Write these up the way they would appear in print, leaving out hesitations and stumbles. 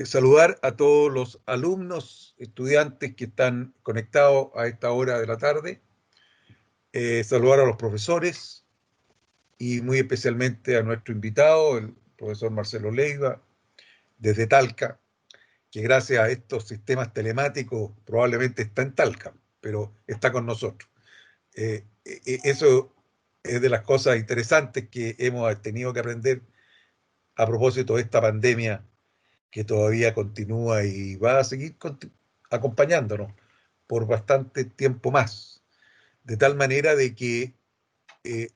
Saludar a todos los alumnos, estudiantes que están conectados a esta hora de la tarde, saludar a los profesores y muy especialmente a nuestro invitado, el profesor Marcelo Leiva, desde Talca, que gracias a estos sistemas telemáticos probablemente está en Talca, pero está con nosotros. Eso es de las cosas interesantes que hemos tenido que aprender a propósito de esta pandemia que todavía continúa y va a seguir acompañándonos por bastante tiempo más, de tal manera de que eh,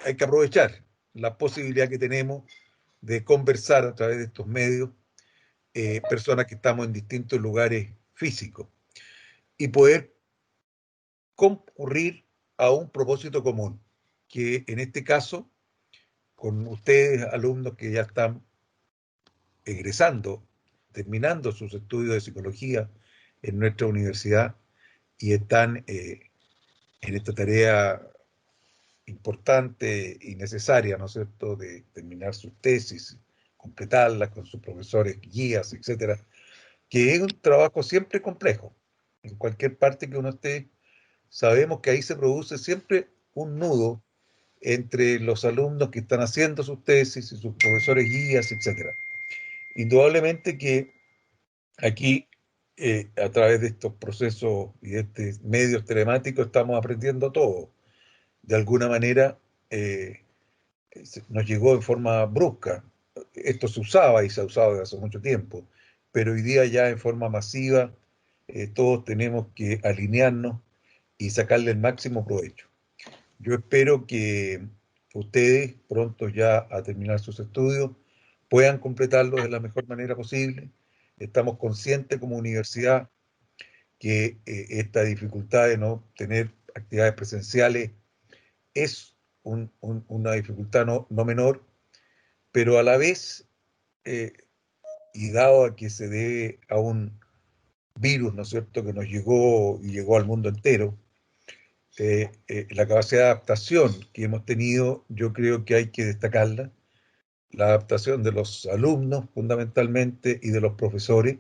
hay que aprovechar la posibilidad que tenemos de conversar a través de estos medios, personas que estamos en distintos lugares físicos, y poder concurrir a un propósito común, que en este caso, con ustedes, alumnos que ya están egresando, terminando sus estudios de psicología en nuestra universidad y están en esta tarea importante y necesaria, ¿no es cierto?, de terminar sus tesis, completarlas con sus profesores, guías, etcétera, que es un trabajo siempre complejo. En cualquier parte que uno esté, sabemos que ahí se produce siempre un nudo entre los alumnos que están haciendo sus tesis y sus profesores guías, etcétera. Indudablemente que aquí, a través de estos procesos y de estos medios telemáticos, estamos aprendiendo todo. De alguna manera, nos llegó en forma brusca. Esto se usaba y se ha usado desde hace mucho tiempo, pero hoy día ya en forma masiva, todos tenemos que alinearnos y sacarle el máximo provecho. Yo espero que ustedes, pronto ya a terminar sus estudios, puedan completarlos de la mejor manera posible. Estamos conscientes como universidad que esta dificultad de no tener actividades presenciales es una dificultad no menor, pero a la vez, eh, y dado a que se debe a un virus, ¿no es cierto?, que nos llegó y llegó al mundo entero, la capacidad de adaptación que hemos tenido, yo creo que hay que destacarla, la adaptación de los alumnos fundamentalmente y de los profesores.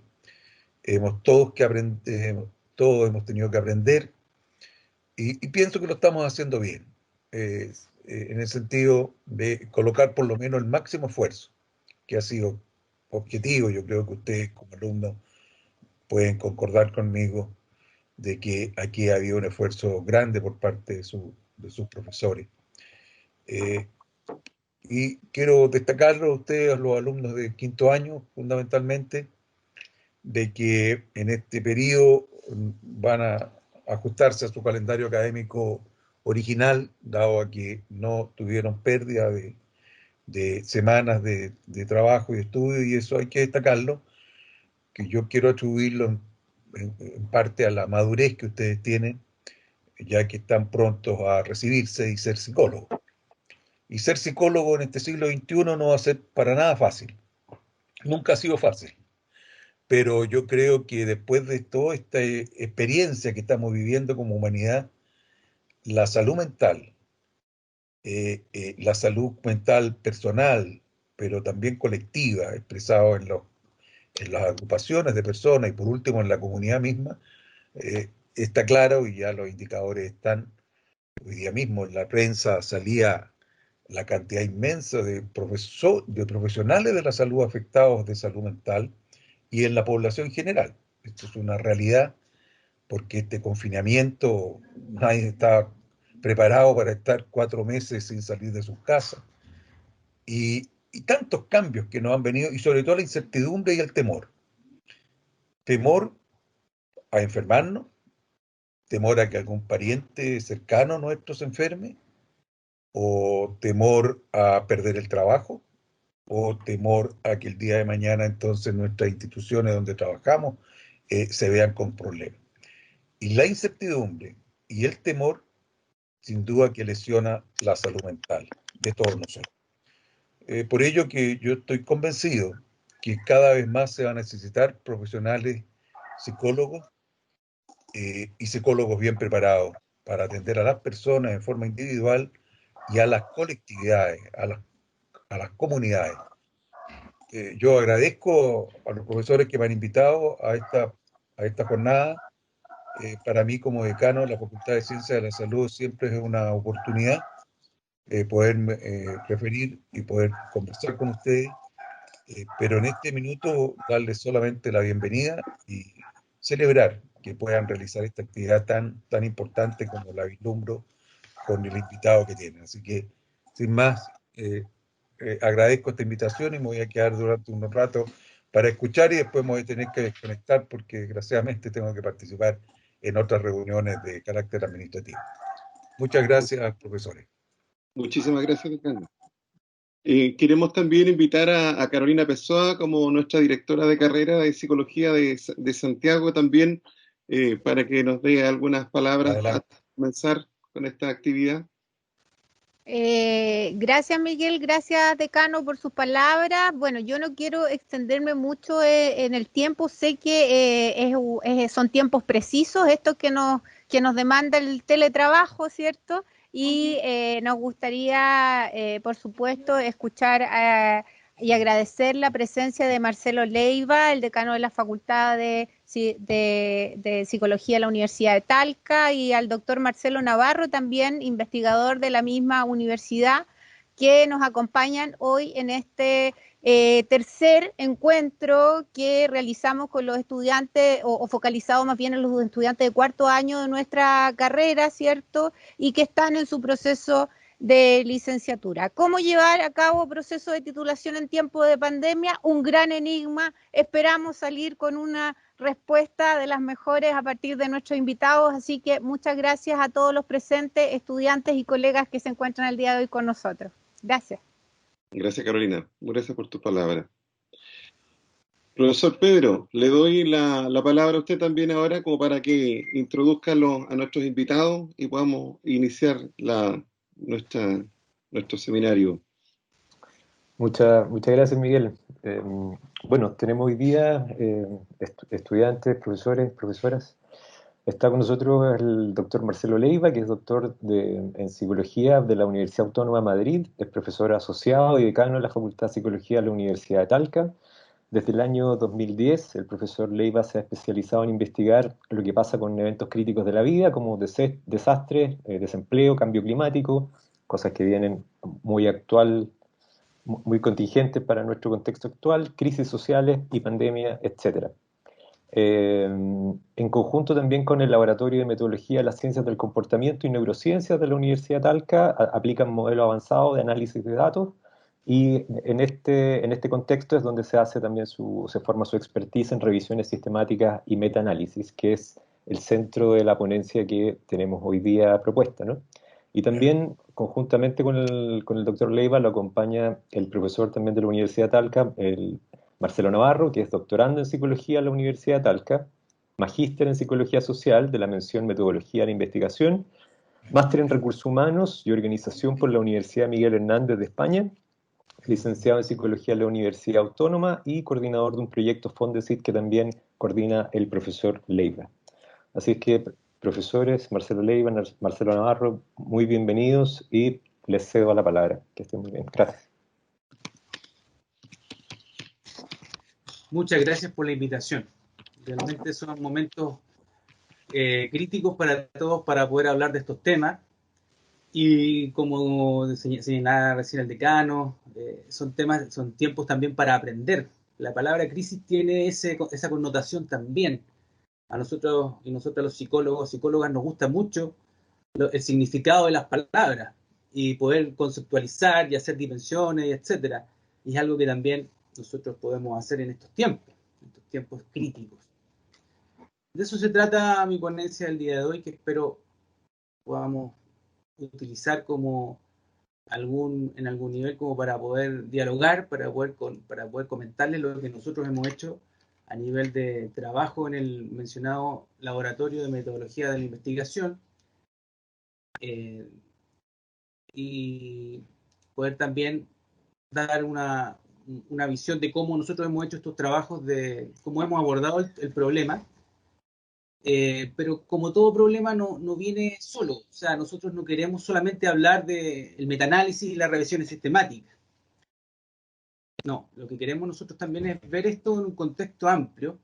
Todos hemos tenido que aprender y pienso que lo estamos haciendo bien, eh, en el sentido de colocar por lo menos el máximo esfuerzo, que ha sido objetivo. Yo creo que ustedes como alumnos pueden concordar conmigo de que aquí ha habido un esfuerzo grande por parte de sus profesores. Eh, y quiero destacarlo a ustedes, a los alumnos de quinto año, fundamentalmente, de que en este periodo van a ajustarse a su calendario académico original, dado a que no tuvieron pérdida de semanas de trabajo y estudio, y eso hay que destacarlo, que yo quiero atribuirlo en parte a la madurez que ustedes tienen, ya que están prontos a recibirse y ser psicólogos. Y ser psicólogo en este siglo XXI no va a ser para nada fácil. Nunca ha sido fácil. Pero yo creo que después de toda esta experiencia que estamos viviendo como humanidad, la salud mental, la salud mental personal, pero también colectiva, expresado en las agrupaciones de personas y por último en la comunidad misma, está claro y ya los indicadores están. Hoy día mismo en la prensa salía la cantidad inmensa de profesionales de la salud afectados de salud mental y en la población general. Esto es una realidad porque este confinamiento, nadie está preparado para estar 4 meses sin salir de sus casas. Y tantos cambios que nos han venido, y sobre todo la incertidumbre y el temor. Temor a enfermarnos, temor a que algún pariente cercano nuestro se enferme, o temor a perder el trabajo, o temor a que el día de mañana entonces nuestras instituciones donde trabajamos se vean con problemas. Y la incertidumbre y el temor, sin duda que lesiona la salud mental de todos nosotros. Por ello que yo estoy convencido que cada vez más se van a necesitar profesionales psicólogos y psicólogos bien preparados para atender a las personas en forma individual y a las colectividades, a las comunidades. yo agradezco a los profesores que me han invitado a esta jornada. Para mí, como decano de la Facultad de Ciencias de la Salud, siempre es una oportunidad poder referir y poder conversar con ustedes, pero en este minuto darles solamente la bienvenida y celebrar que puedan realizar esta actividad tan importante como la vislumbro con el invitado que tienen. Así que, sin más, agradezco esta invitación y me voy a quedar durante unos rato para escuchar y después me voy a tener que desconectar porque desgraciadamente tengo que participar en otras reuniones de carácter administrativo. Muchas gracias, profesores. Muchísimas gracias, decano. Queremos también invitar a Carolina Pessoa como nuestra directora de carrera de Psicología de Santiago también, para que nos dé algunas palabras Adelante. para comenzar con esta actividad. Gracias, Miguel, gracias, decano, por sus palabras. Bueno, yo no quiero extenderme mucho en el tiempo, sé que son tiempos precisos, estos que nos demanda el teletrabajo, ¿cierto? Y nos gustaría, por supuesto, escuchar y agradecer la presencia de Marcelo Leiva, el decano de la Facultad de Psicología de la Universidad de Talca, y al doctor Marcelo Navarro, también investigador de la misma universidad, que nos acompañan hoy en este tercer encuentro que realizamos con los estudiantes, o focalizado más bien en los estudiantes de cuarto año de nuestra carrera, ¿cierto? Y que están en su proceso de licenciatura. ¿Cómo llevar a cabo proceso de titulación en tiempo de pandemia? Un gran enigma. Esperamos salir con una respuesta de las mejores a partir de nuestros invitados, así que muchas gracias a todos los presentes, estudiantes y colegas que se encuentran el día de hoy con nosotros. Gracias. Gracias, Carolina. Gracias por tus palabras. Profesor Pedro, le doy la palabra a usted también ahora como para que introduzca a nuestros invitados y podamos iniciar nuestro seminario. Muchas gracias, Miguel. Bueno, tenemos hoy día estudiantes, profesores, profesoras. Está con nosotros el doctor Marcelo Leiva, que es doctor en Psicología de la Universidad Autónoma de Madrid, es profesor asociado y decano de la Facultad de Psicología de la Universidad de Talca. Desde el año 2010, el profesor Leiva se ha especializado en investigar lo que pasa con eventos críticos de la vida, como desastres, desempleo, cambio climático, cosas que vienen muy muy contingentes para nuestro contexto actual, crisis sociales y pandemia, etc. En conjunto también con el Laboratorio de Metodología de las Ciencias del Comportamiento y Neurociencias de la Universidad de Talca, aplican modelos avanzados de análisis de datos, y en este contexto es donde se hace también se forma su expertise en revisiones sistemáticas y metaanálisis, que es el centro de la ponencia que tenemos hoy día propuesta, ¿no? Y también, conjuntamente con el doctor Leiva, lo acompaña el profesor también de la Universidad de Talca, el Marcelo Navarro, que es doctorando en Psicología en la Universidad de Talca, magíster en Psicología Social de la mención Metodología de la Investigación, máster en Recursos Humanos y Organización por la Universidad Miguel Hernández de España, licenciado en Psicología en la Universidad Autónoma y coordinador de un proyecto Fondesit que también coordina el profesor Leiva. Así es que, profesores, Marcelo Leiva, Marcelo Navarro, muy bienvenidos y les cedo la palabra. Que estén muy bien. Gracias. Muchas gracias por la invitación. Realmente son momentos críticos para todos para poder hablar de estos temas. Y como señalaba recién el decano, son tiempos también para aprender. La palabra crisis tiene esa connotación también. A nosotros y nosotros los psicólogas nos gusta mucho el significado de las palabras y poder conceptualizar y hacer dimensiones, etcétera. Y es algo que también nosotros podemos hacer en estos tiempos críticos. De eso se trata mi ponencia del día de hoy, que espero podamos utilizar en algún nivel como para poder dialogar, para poder comentarles lo que nosotros hemos hecho a nivel de trabajo en el mencionado Laboratorio de Metodología de la Investigación, y poder también dar una visión de cómo nosotros hemos hecho estos trabajos, de cómo hemos abordado el problema. Pero como todo problema no viene solo, o sea, nosotros no queremos solamente hablar del metaanálisis y las revisiones sistemáticas. No, lo que queremos nosotros también es ver esto en un contexto amplio,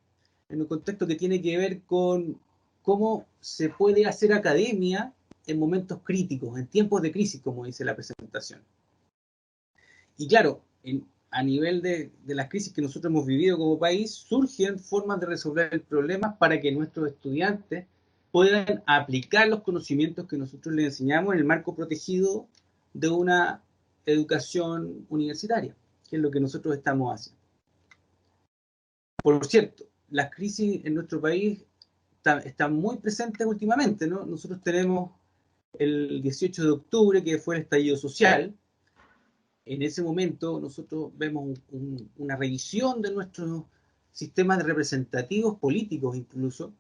en un contexto que tiene que ver con cómo se puede hacer academia en momentos críticos, en tiempos de crisis, como dice la presentación. Y claro, a nivel de las crisis que nosotros hemos vivido como país, surgen formas de resolver problemas para que nuestros estudiantes puedan aplicar los conocimientos que nosotros les enseñamos en el marco protegido de una educación universitaria, que es lo que nosotros estamos haciendo. Por cierto, las crisis en nuestro país están muy presentes últimamente, ¿no? Nosotros tenemos el 18 de octubre, que fue el estallido social. En ese momento nosotros vemos una revisión de nuestros sistemas representativos políticos incluso,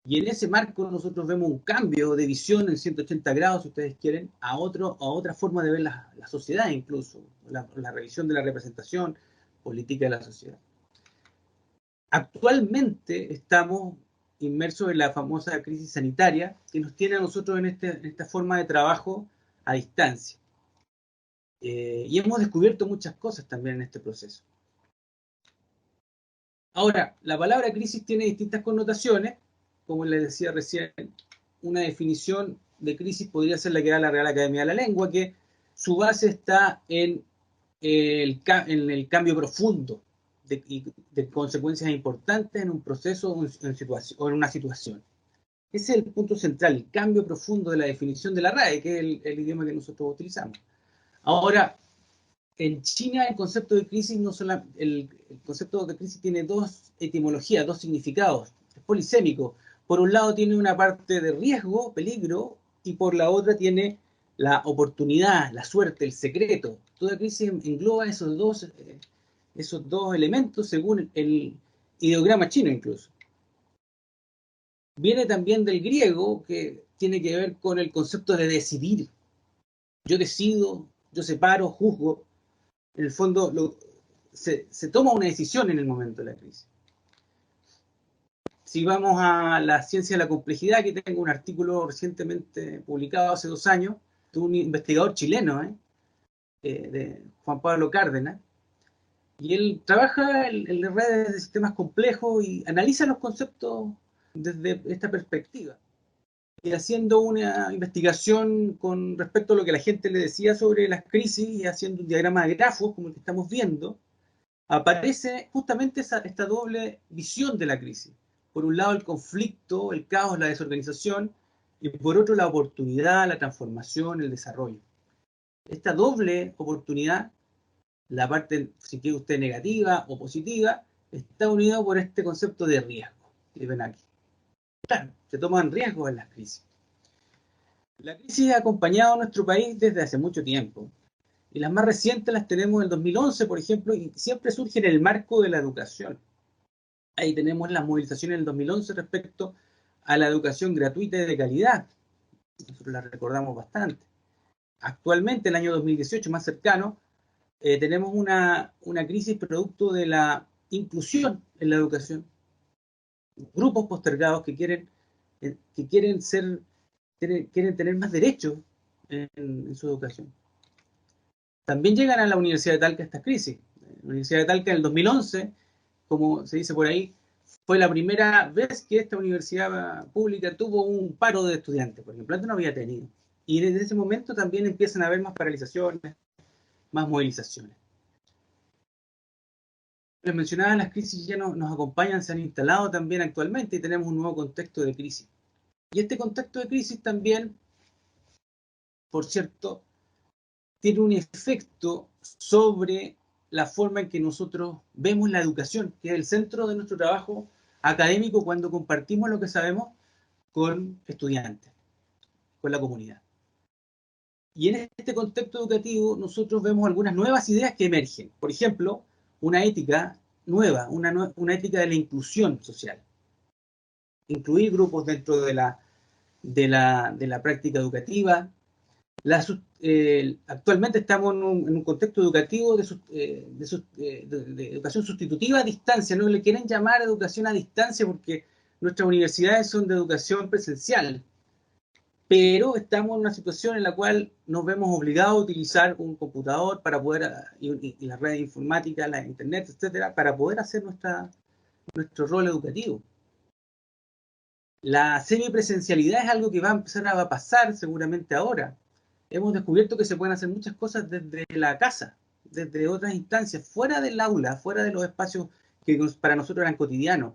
y en ese marco nosotros vemos un cambio de visión en 180 grados, si ustedes quieren, a otra forma de ver la sociedad incluso, la revisión de la representación política de la sociedad. Actualmente estamos inmersos en la famosa crisis sanitaria que nos tiene a nosotros en esta forma de trabajo a distancia. Y hemos descubierto muchas cosas también en este proceso. Ahora, la palabra crisis tiene distintas connotaciones. Como les decía recién, una definición de crisis podría ser la que da la Real Academia de la Lengua, que su base está en el cambio profundo de consecuencias importantes en un proceso o en una situación. Ese es el punto central, el cambio profundo de la definición de la RAE, que es el idioma que nosotros utilizamos. Ahora, en China el concepto de crisis el concepto de crisis tiene dos etimologías, dos significados, es polisémico. Por un lado tiene una parte de riesgo, peligro, y por la otra tiene la oportunidad, la suerte, el secreto. Toda crisis engloba esos dos elementos según el ideograma chino incluso. Viene también del griego, que tiene que ver con el concepto de decidir. Yo decido, yo separo, juzgo. En el fondo se toma una decisión en el momento de la crisis. Si vamos a la ciencia de la complejidad, aquí tengo un artículo recientemente publicado hace 2 años de un investigador chileno, de Juan Pablo Cárdenas, y él trabaja en redes de sistemas complejos y analiza los conceptos desde esta perspectiva. Y haciendo una investigación con respecto a lo que la gente le decía sobre las crisis y haciendo un diagrama de grafos, como el que estamos viendo, aparece justamente esta doble visión de la crisis. Por un lado el conflicto, el caos, la desorganización, y por otro la oportunidad, la transformación, el desarrollo. Esta doble oportunidad, la parte, si quiere usted, negativa o positiva, está unida por este concepto de riesgo que ven aquí. Claro, se toman riesgos en las crisis. La crisis ha acompañado a nuestro país desde hace mucho tiempo. Y las más recientes las tenemos en el 2011, por ejemplo, y siempre surge en el marco de la educación. Ahí tenemos las movilizaciones en el 2011 respecto a la educación gratuita y de calidad. Nosotros las recordamos bastante. Actualmente, el año 2018, más cercano, tenemos una crisis producto de la inclusión en la educación. Grupos postergados que quieren tener más derechos en su educación. También llegan a la Universidad de Talca estas crisis. La Universidad de Talca en el 2011, como se dice por ahí, fue la primera vez que esta universidad pública tuvo un paro de estudiantes, por ejemplo, antes no había tenido. Y desde ese momento también empiezan a haber más paralizaciones, más movilizaciones. Les mencionaba, las crisis ya nos acompañan, se han instalado también actualmente y tenemos un nuevo contexto de crisis. Y este contexto de crisis también, por cierto, tiene un efecto sobre la forma en que nosotros vemos la educación, que es el centro de nuestro trabajo académico cuando compartimos lo que sabemos con estudiantes, con la comunidad. Y en este contexto educativo nosotros vemos algunas nuevas ideas que emergen. Por ejemplo, una ética nueva, una ética de la inclusión social. Incluir grupos dentro de la práctica educativa. Actualmente estamos en un contexto educativo de educación sustitutiva a distancia. No le quieren llamar educación a distancia porque nuestras universidades son de educación presencial. pero estamos en una situación en la cual nos vemos obligados a utilizar un computador para poder, y las redes informáticas, la internet, etcétera, para poder hacer nuestro rol educativo. La semipresencialidad es algo que va a empezar a pasar seguramente ahora. Hemos descubierto que se pueden hacer muchas cosas desde la casa, desde otras instancias, fuera del aula, fuera de los espacios que para nosotros eran cotidianos.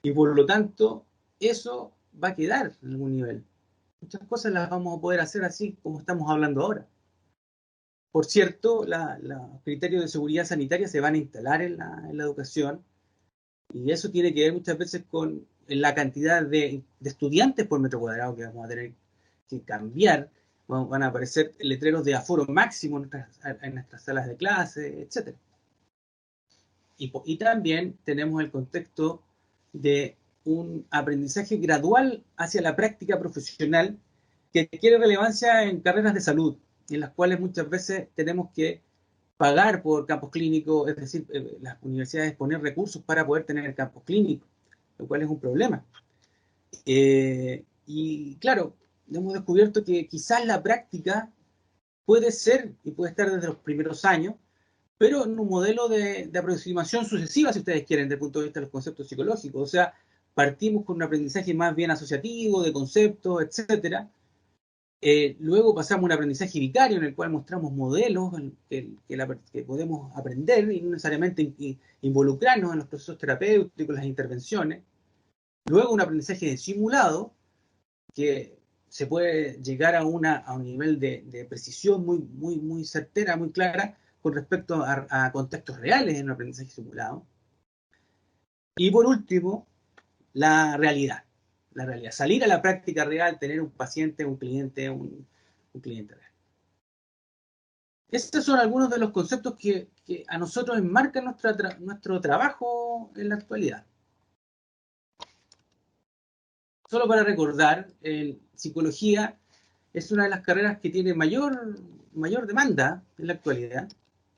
Y por lo tanto, eso va a quedar en algún nivel. Muchas cosas las vamos a poder hacer así como estamos hablando ahora. Por cierto, los criterios de seguridad sanitaria se van a instalar en la educación, y eso tiene que ver muchas veces con la cantidad de estudiantes por metro cuadrado que vamos a tener que cambiar. Van a aparecer letreros de aforo máximo en nuestras salas de clase, etc. Y también tenemos el contexto de un aprendizaje gradual hacia la práctica profesional que adquiere relevancia en carreras de salud, en las cuales muchas veces tenemos que pagar por campos clínicos, es decir, las universidades poner recursos para poder tener campos clínicos, lo cual es un problema. Y claro, hemos descubierto que quizás la práctica puede ser y puede estar desde los primeros años, pero en un modelo de aproximación sucesiva, si ustedes quieren, desde el punto de vista de los conceptos psicológicos. O sea, partimos con un aprendizaje más bien asociativo, de conceptos, etcétera. Luego pasamos a un aprendizaje vicario en el cual mostramos modelos que podemos aprender y no necesariamente involucrarnos en los procesos terapéuticos, las intervenciones. Luego un aprendizaje simulado que se puede llegar a un nivel de precisión muy certera, muy clara con respecto a contextos reales en un aprendizaje simulado. Y por último, la realidad. La realidad, salir a la práctica real, tener un paciente, un cliente real. Estos son algunos de los conceptos que a nosotros enmarcan nuestro trabajo en la actualidad. Solo para recordar, psicología es una de las carreras que tiene mayor demanda en la actualidad.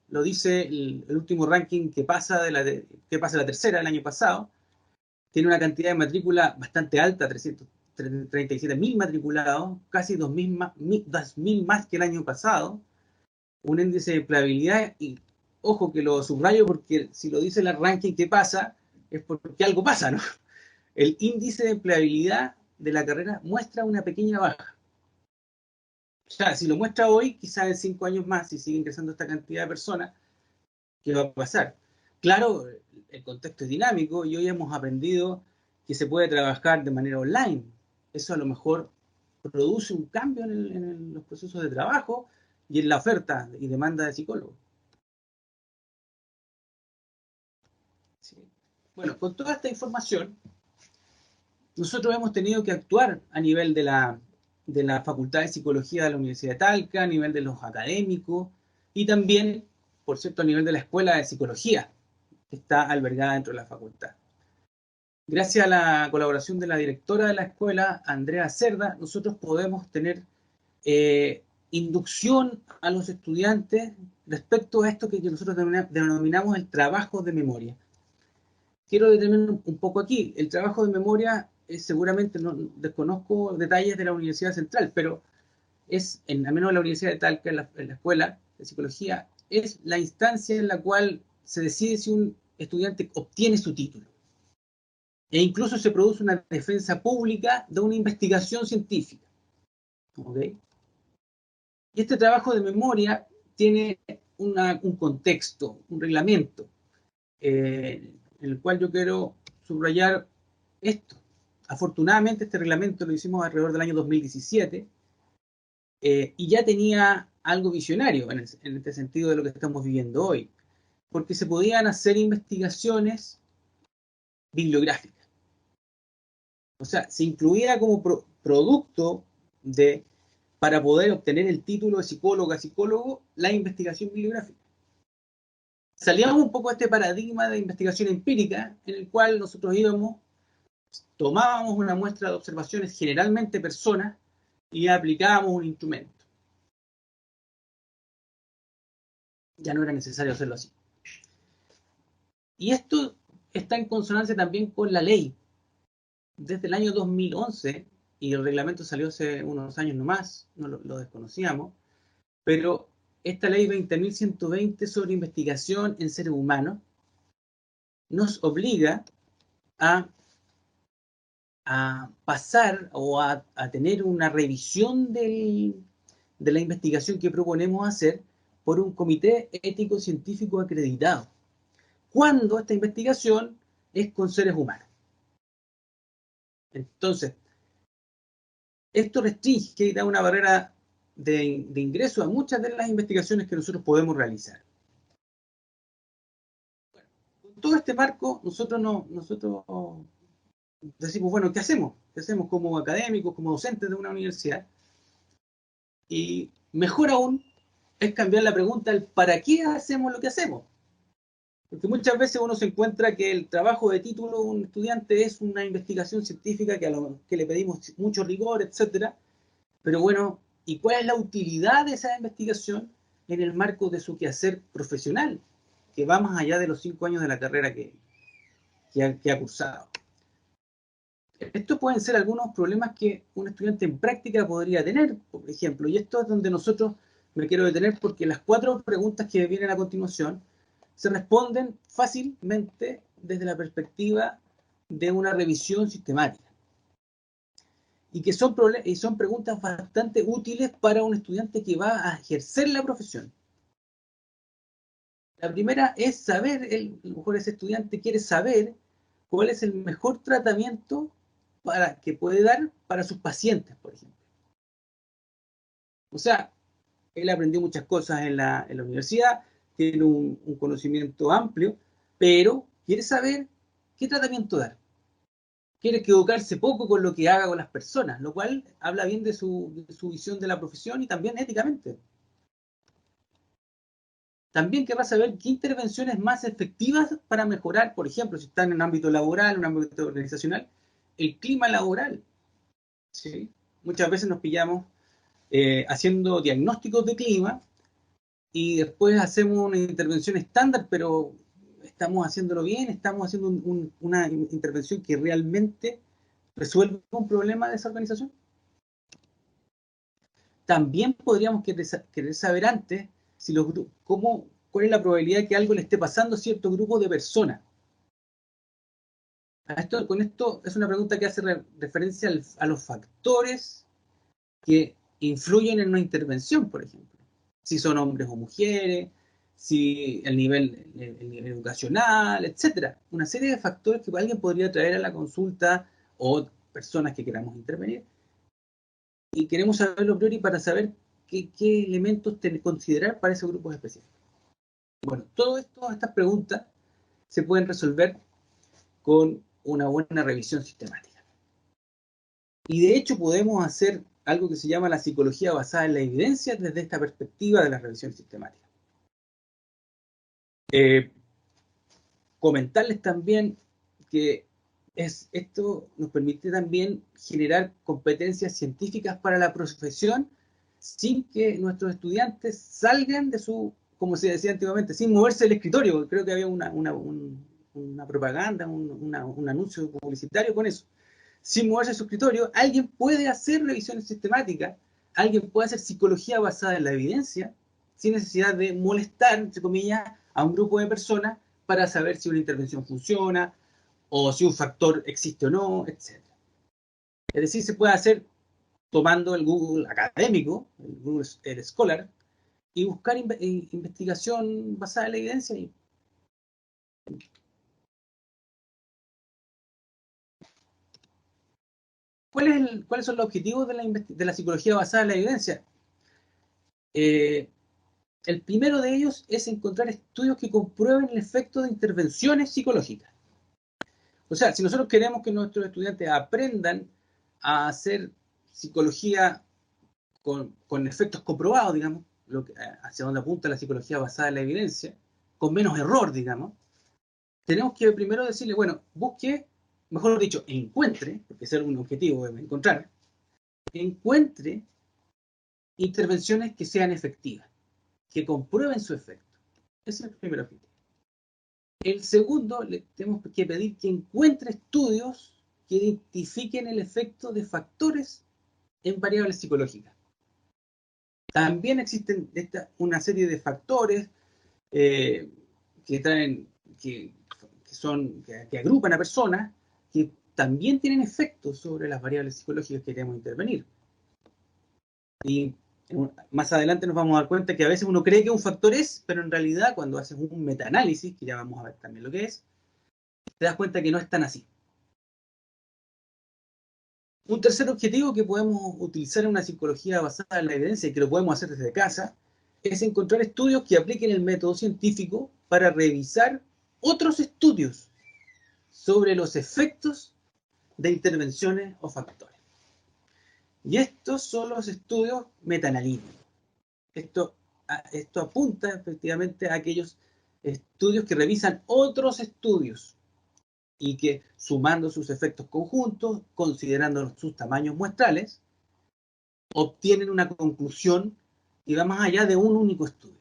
Lo dice el último ranking que pasa la tercera del año pasado. Tiene una cantidad de matrícula bastante alta, 337.000 matriculados, casi 2.000 más que el año pasado. Un índice de empleabilidad, y ojo que lo subrayo porque si lo dice el ranking que pasa, es porque algo pasa, ¿no? El índice de empleabilidad de la carrera muestra una pequeña baja. O sea, si lo muestra hoy, quizás en 5 años más, si sigue ingresando esta cantidad de personas, ¿qué va a pasar? Claro, el contexto es dinámico y hoy hemos aprendido que se puede trabajar de manera online. Eso a lo mejor produce un cambio en los procesos de trabajo y en la oferta y demanda de psicólogos. Sí. Bueno, con toda esta información, nosotros hemos tenido que actuar a nivel de la Facultad de Psicología de la Universidad de Talca, a nivel de los académicos y también, por cierto, a nivel de la Escuela de Psicología, que está albergada dentro de la facultad. Gracias a la colaboración de la directora de la escuela, Andrea Cerda, nosotros podemos tener inducción a los estudiantes respecto a esto que nosotros denominamos el trabajo de memoria. Quiero detenerme un poco aquí. El trabajo de memoria seguramente no desconozco detalles de la Universidad Central, pero al menos en la Universidad de Talca, en la Escuela de Psicología, es la instancia en la cual se decide si un estudiante obtiene su título. E incluso se produce una defensa pública de una investigación científica. ¿Okay? Y este trabajo de memoria tiene un contexto, un reglamento, en el cual yo quiero subrayar esto. Afortunadamente este reglamento lo hicimos alrededor del año 2017 y ya tenía algo visionario en este sentido de lo que estamos viviendo hoy, porque se podían hacer investigaciones bibliográficas. O sea, se incluía como producto para poder obtener el título de psicólogo, la investigación bibliográfica. Salíamos un poco de este paradigma de investigación empírica, en el cual nosotros tomábamos una muestra de observaciones, generalmente personas, y aplicábamos un instrumento. Ya no era necesario hacerlo así. Y esto está en consonancia también con la ley. Desde el año 2011 y el reglamento salió hace unos años nomás, no lo desconocíamos, pero esta ley 20.120 sobre investigación en seres humanos nos obliga a pasar o a tener una revisión de la investigación que proponemos hacer por un comité ético científico acreditado, cuando esta investigación es con seres humanos. Entonces, esto restringe y da una barrera de ingreso a muchas de las investigaciones que nosotros podemos realizar. Bueno, con todo este marco, nosotros decimos, bueno, ¿qué hacemos? ¿Qué hacemos como académicos, como docentes de una universidad? Y mejor aún es cambiar la pregunta al ¿para qué hacemos lo que hacemos? Porque muchas veces uno se encuentra que el trabajo de título de un estudiante es una investigación científica que le pedimos mucho rigor, etcétera. Pero bueno, ¿y cuál es la utilidad de esa investigación en el marco de su quehacer profesional? Que va más allá de los 5 años de la carrera que ha cursado. Estos pueden ser algunos problemas que un estudiante en práctica podría tener, por ejemplo, y esto es donde nosotros me quiero detener porque las 4 preguntas que vienen a continuación se responden fácilmente desde la perspectiva de una revisión sistemática. Y que son preguntas bastante útiles para un estudiante que va a ejercer la profesión. La primera es saber, a lo mejor ese estudiante quiere saber cuál es el mejor tratamiento que puede dar para sus pacientes, por ejemplo. O sea, él aprendió muchas cosas en la universidad, tiene un conocimiento amplio, pero quiere saber qué tratamiento dar. Quiere equivocarse poco con lo que haga con las personas, lo cual habla bien de su visión de la profesión y también éticamente. También querrá saber qué intervenciones más efectivas para mejorar, por ejemplo, si están en un ámbito laboral, en un ámbito organizacional, el clima laboral. ¿Sí? Muchas veces nos pillamos haciendo diagnósticos de clima y después hacemos una intervención estándar, pero estamos haciéndolo bien, estamos haciendo una intervención que realmente resuelve un problema de esa organización. También podríamos querer saber antes si cuál es la probabilidad de que algo le esté pasando a cierto grupo de personas. Con esto es una pregunta que hace referencia a los factores que influyen en una intervención, por ejemplo. Si son hombres o mujeres, si el nivel educacional, etcétera. Una serie de factores que alguien podría traer a la consulta o personas que queramos intervenir. Y queremos saberlo a priori para saber qué elementos considerar para esos grupos específicos. Bueno, todas estas preguntas se pueden resolver con una buena revisión sistemática. Y de hecho podemos hacer algo que se llama la psicología basada en la evidencia desde esta perspectiva de la revisión sistemática. Comentarles también que esto nos permite también generar competencias científicas para la profesión sin que nuestros estudiantes salgan de como se decía antiguamente, sin moverse del escritorio. Creo que había una propaganda, un anuncio publicitario con eso. Sin moverse de su escritorio, alguien puede hacer revisiones sistemáticas, alguien puede hacer psicología basada en la evidencia, sin necesidad de molestar, entre comillas, a un grupo de personas para saber si una intervención funciona, o si un factor existe o no, etc. Es decir, se puede hacer tomando el Google académico, el Google Scholar, y buscar investigación basada en la evidencia. ¿Cuáles son los objetivos de la psicología basada en la evidencia? El primero de ellos es encontrar estudios que comprueben el efecto de intervenciones psicológicas. O sea, si nosotros queremos que nuestros estudiantes aprendan a hacer psicología con efectos comprobados, digamos, hacia donde apunta la psicología basada en la evidencia, con menos error, digamos, tenemos que primero decirle, bueno, busque, mejor dicho, encuentre, porque ese es un objetivo de encontrar, encuentre intervenciones que sean efectivas, que comprueben su efecto. Ese es el primer objetivo. El segundo, le tenemos que pedir que encuentre estudios que identifiquen el efecto de factores en variables psicológicas. También existen una serie de factores que agrupan a personas que también tienen efectos sobre las variables psicológicas que queremos intervenir. Y más adelante nos vamos a dar cuenta que a veces uno cree que un factor es, pero en realidad cuando haces un metaanálisis, que ya vamos a ver también lo que es, te das cuenta que no es tan así. Un tercer objetivo que podemos utilizar en una psicología basada en la evidencia y que lo podemos hacer desde casa es encontrar estudios que apliquen el método científico para revisar otros estudios sobre los efectos de intervenciones o factores. Y estos son los estudios metaanalíticos. Esto apunta efectivamente a aquellos estudios que revisan otros estudios y que, sumando sus efectos conjuntos, considerando sus tamaños muestrales, obtienen una conclusión que va más allá de un único estudio.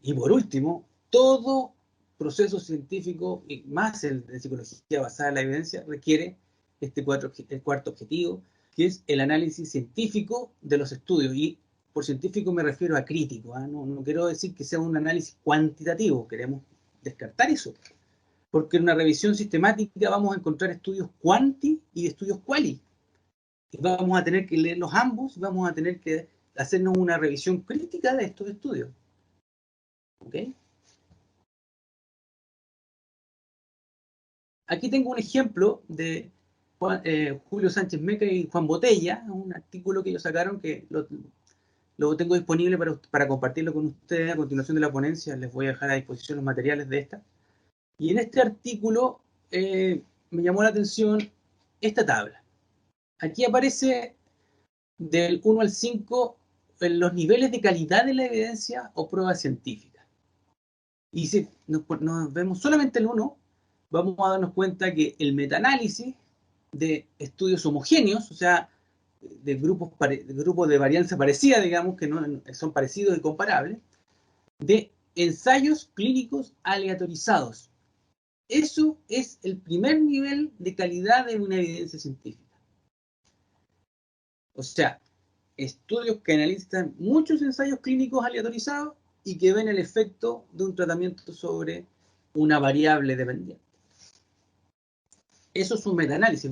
Y por último, todo proceso científico, y más el de psicología basada en la evidencia, requiere el cuarto objetivo, que es el análisis científico de los estudios. Y por científico me refiero a crítico, ¿eh? No quiero decir que sea un análisis cuantitativo, queremos descartar eso. Porque en una revisión sistemática vamos a encontrar estudios cuanti y estudios quali. Y vamos a tener que leerlos ambos, y vamos a tener que hacernos una revisión crítica de estos estudios. ¿Ok? Aquí tengo un ejemplo de Julio Sánchez Meca y Juan Botella, un artículo que ellos sacaron que lo tengo disponible para compartirlo con ustedes a continuación de la ponencia. Les voy a dejar a disposición los materiales de esta. Y en este artículo me llamó la atención esta tabla. Aquí aparece del 1 al 5 los niveles de calidad de la evidencia o prueba científica. Y si nos vemos solamente el 1, vamos a darnos cuenta que el metaanálisis de estudios homogéneos, o sea, de grupos de varianza parecida, digamos, que no son parecidos y comparables, de ensayos clínicos aleatorizados. Eso es el primer nivel de calidad de una evidencia científica. O sea, estudios que analizan muchos ensayos clínicos aleatorizados y que ven el efecto de un tratamiento sobre una variable dependiente. Eso es un metaanálisis.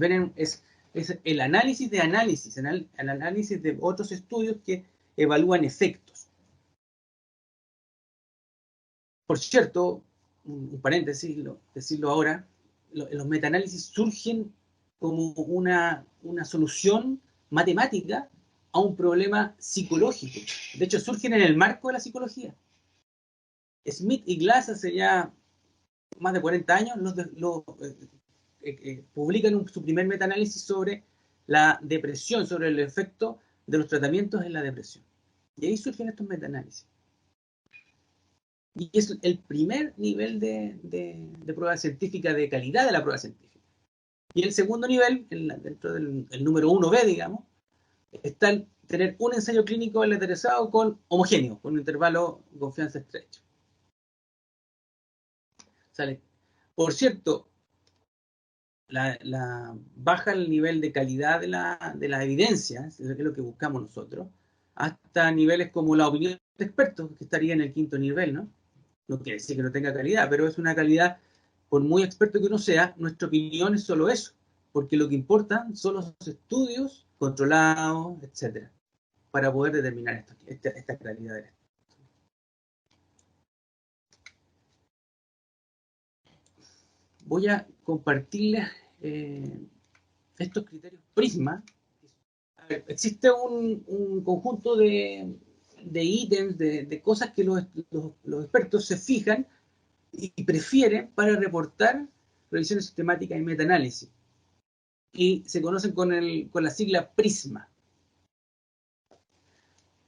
Es el análisis de análisis, el análisis de otros estudios que evalúan efectos. Por cierto, un paréntesis, decirlo ahora, los metaanálisis surgen como una solución matemática a un problema psicológico. De hecho, surgen en el marco de la psicología. Smith y Glass hace ya más de 40 años publican su primer metaanálisis sobre la depresión, sobre el efecto de los tratamientos en la depresión. Y ahí surgen estos metaanálisis. Y es el primer nivel de prueba científica, de calidad de la prueba científica. Y el segundo nivel, dentro del número 1B, digamos, está el tener un ensayo clínico aleatorizado con homogéneo, con un intervalo de confianza estrecho. ¿Sale? Por cierto, baja el nivel de calidad de la evidencia, es lo que buscamos nosotros, hasta niveles como la opinión de expertos, que estaría en el quinto nivel, ¿no? No quiere decir que no tenga calidad, pero es una calidad, por muy experto que uno sea, nuestra opinión es solo eso, porque lo que importa son los estudios controlados, etcétera, para poder determinar esta calidad de esto. Voy a compartirles estos criterios Prisma. Existe un conjunto de ítems, de cosas que los expertos se fijan y prefieren para reportar revisiones sistemáticas y metaanálisis. Y se conocen con la sigla Prisma.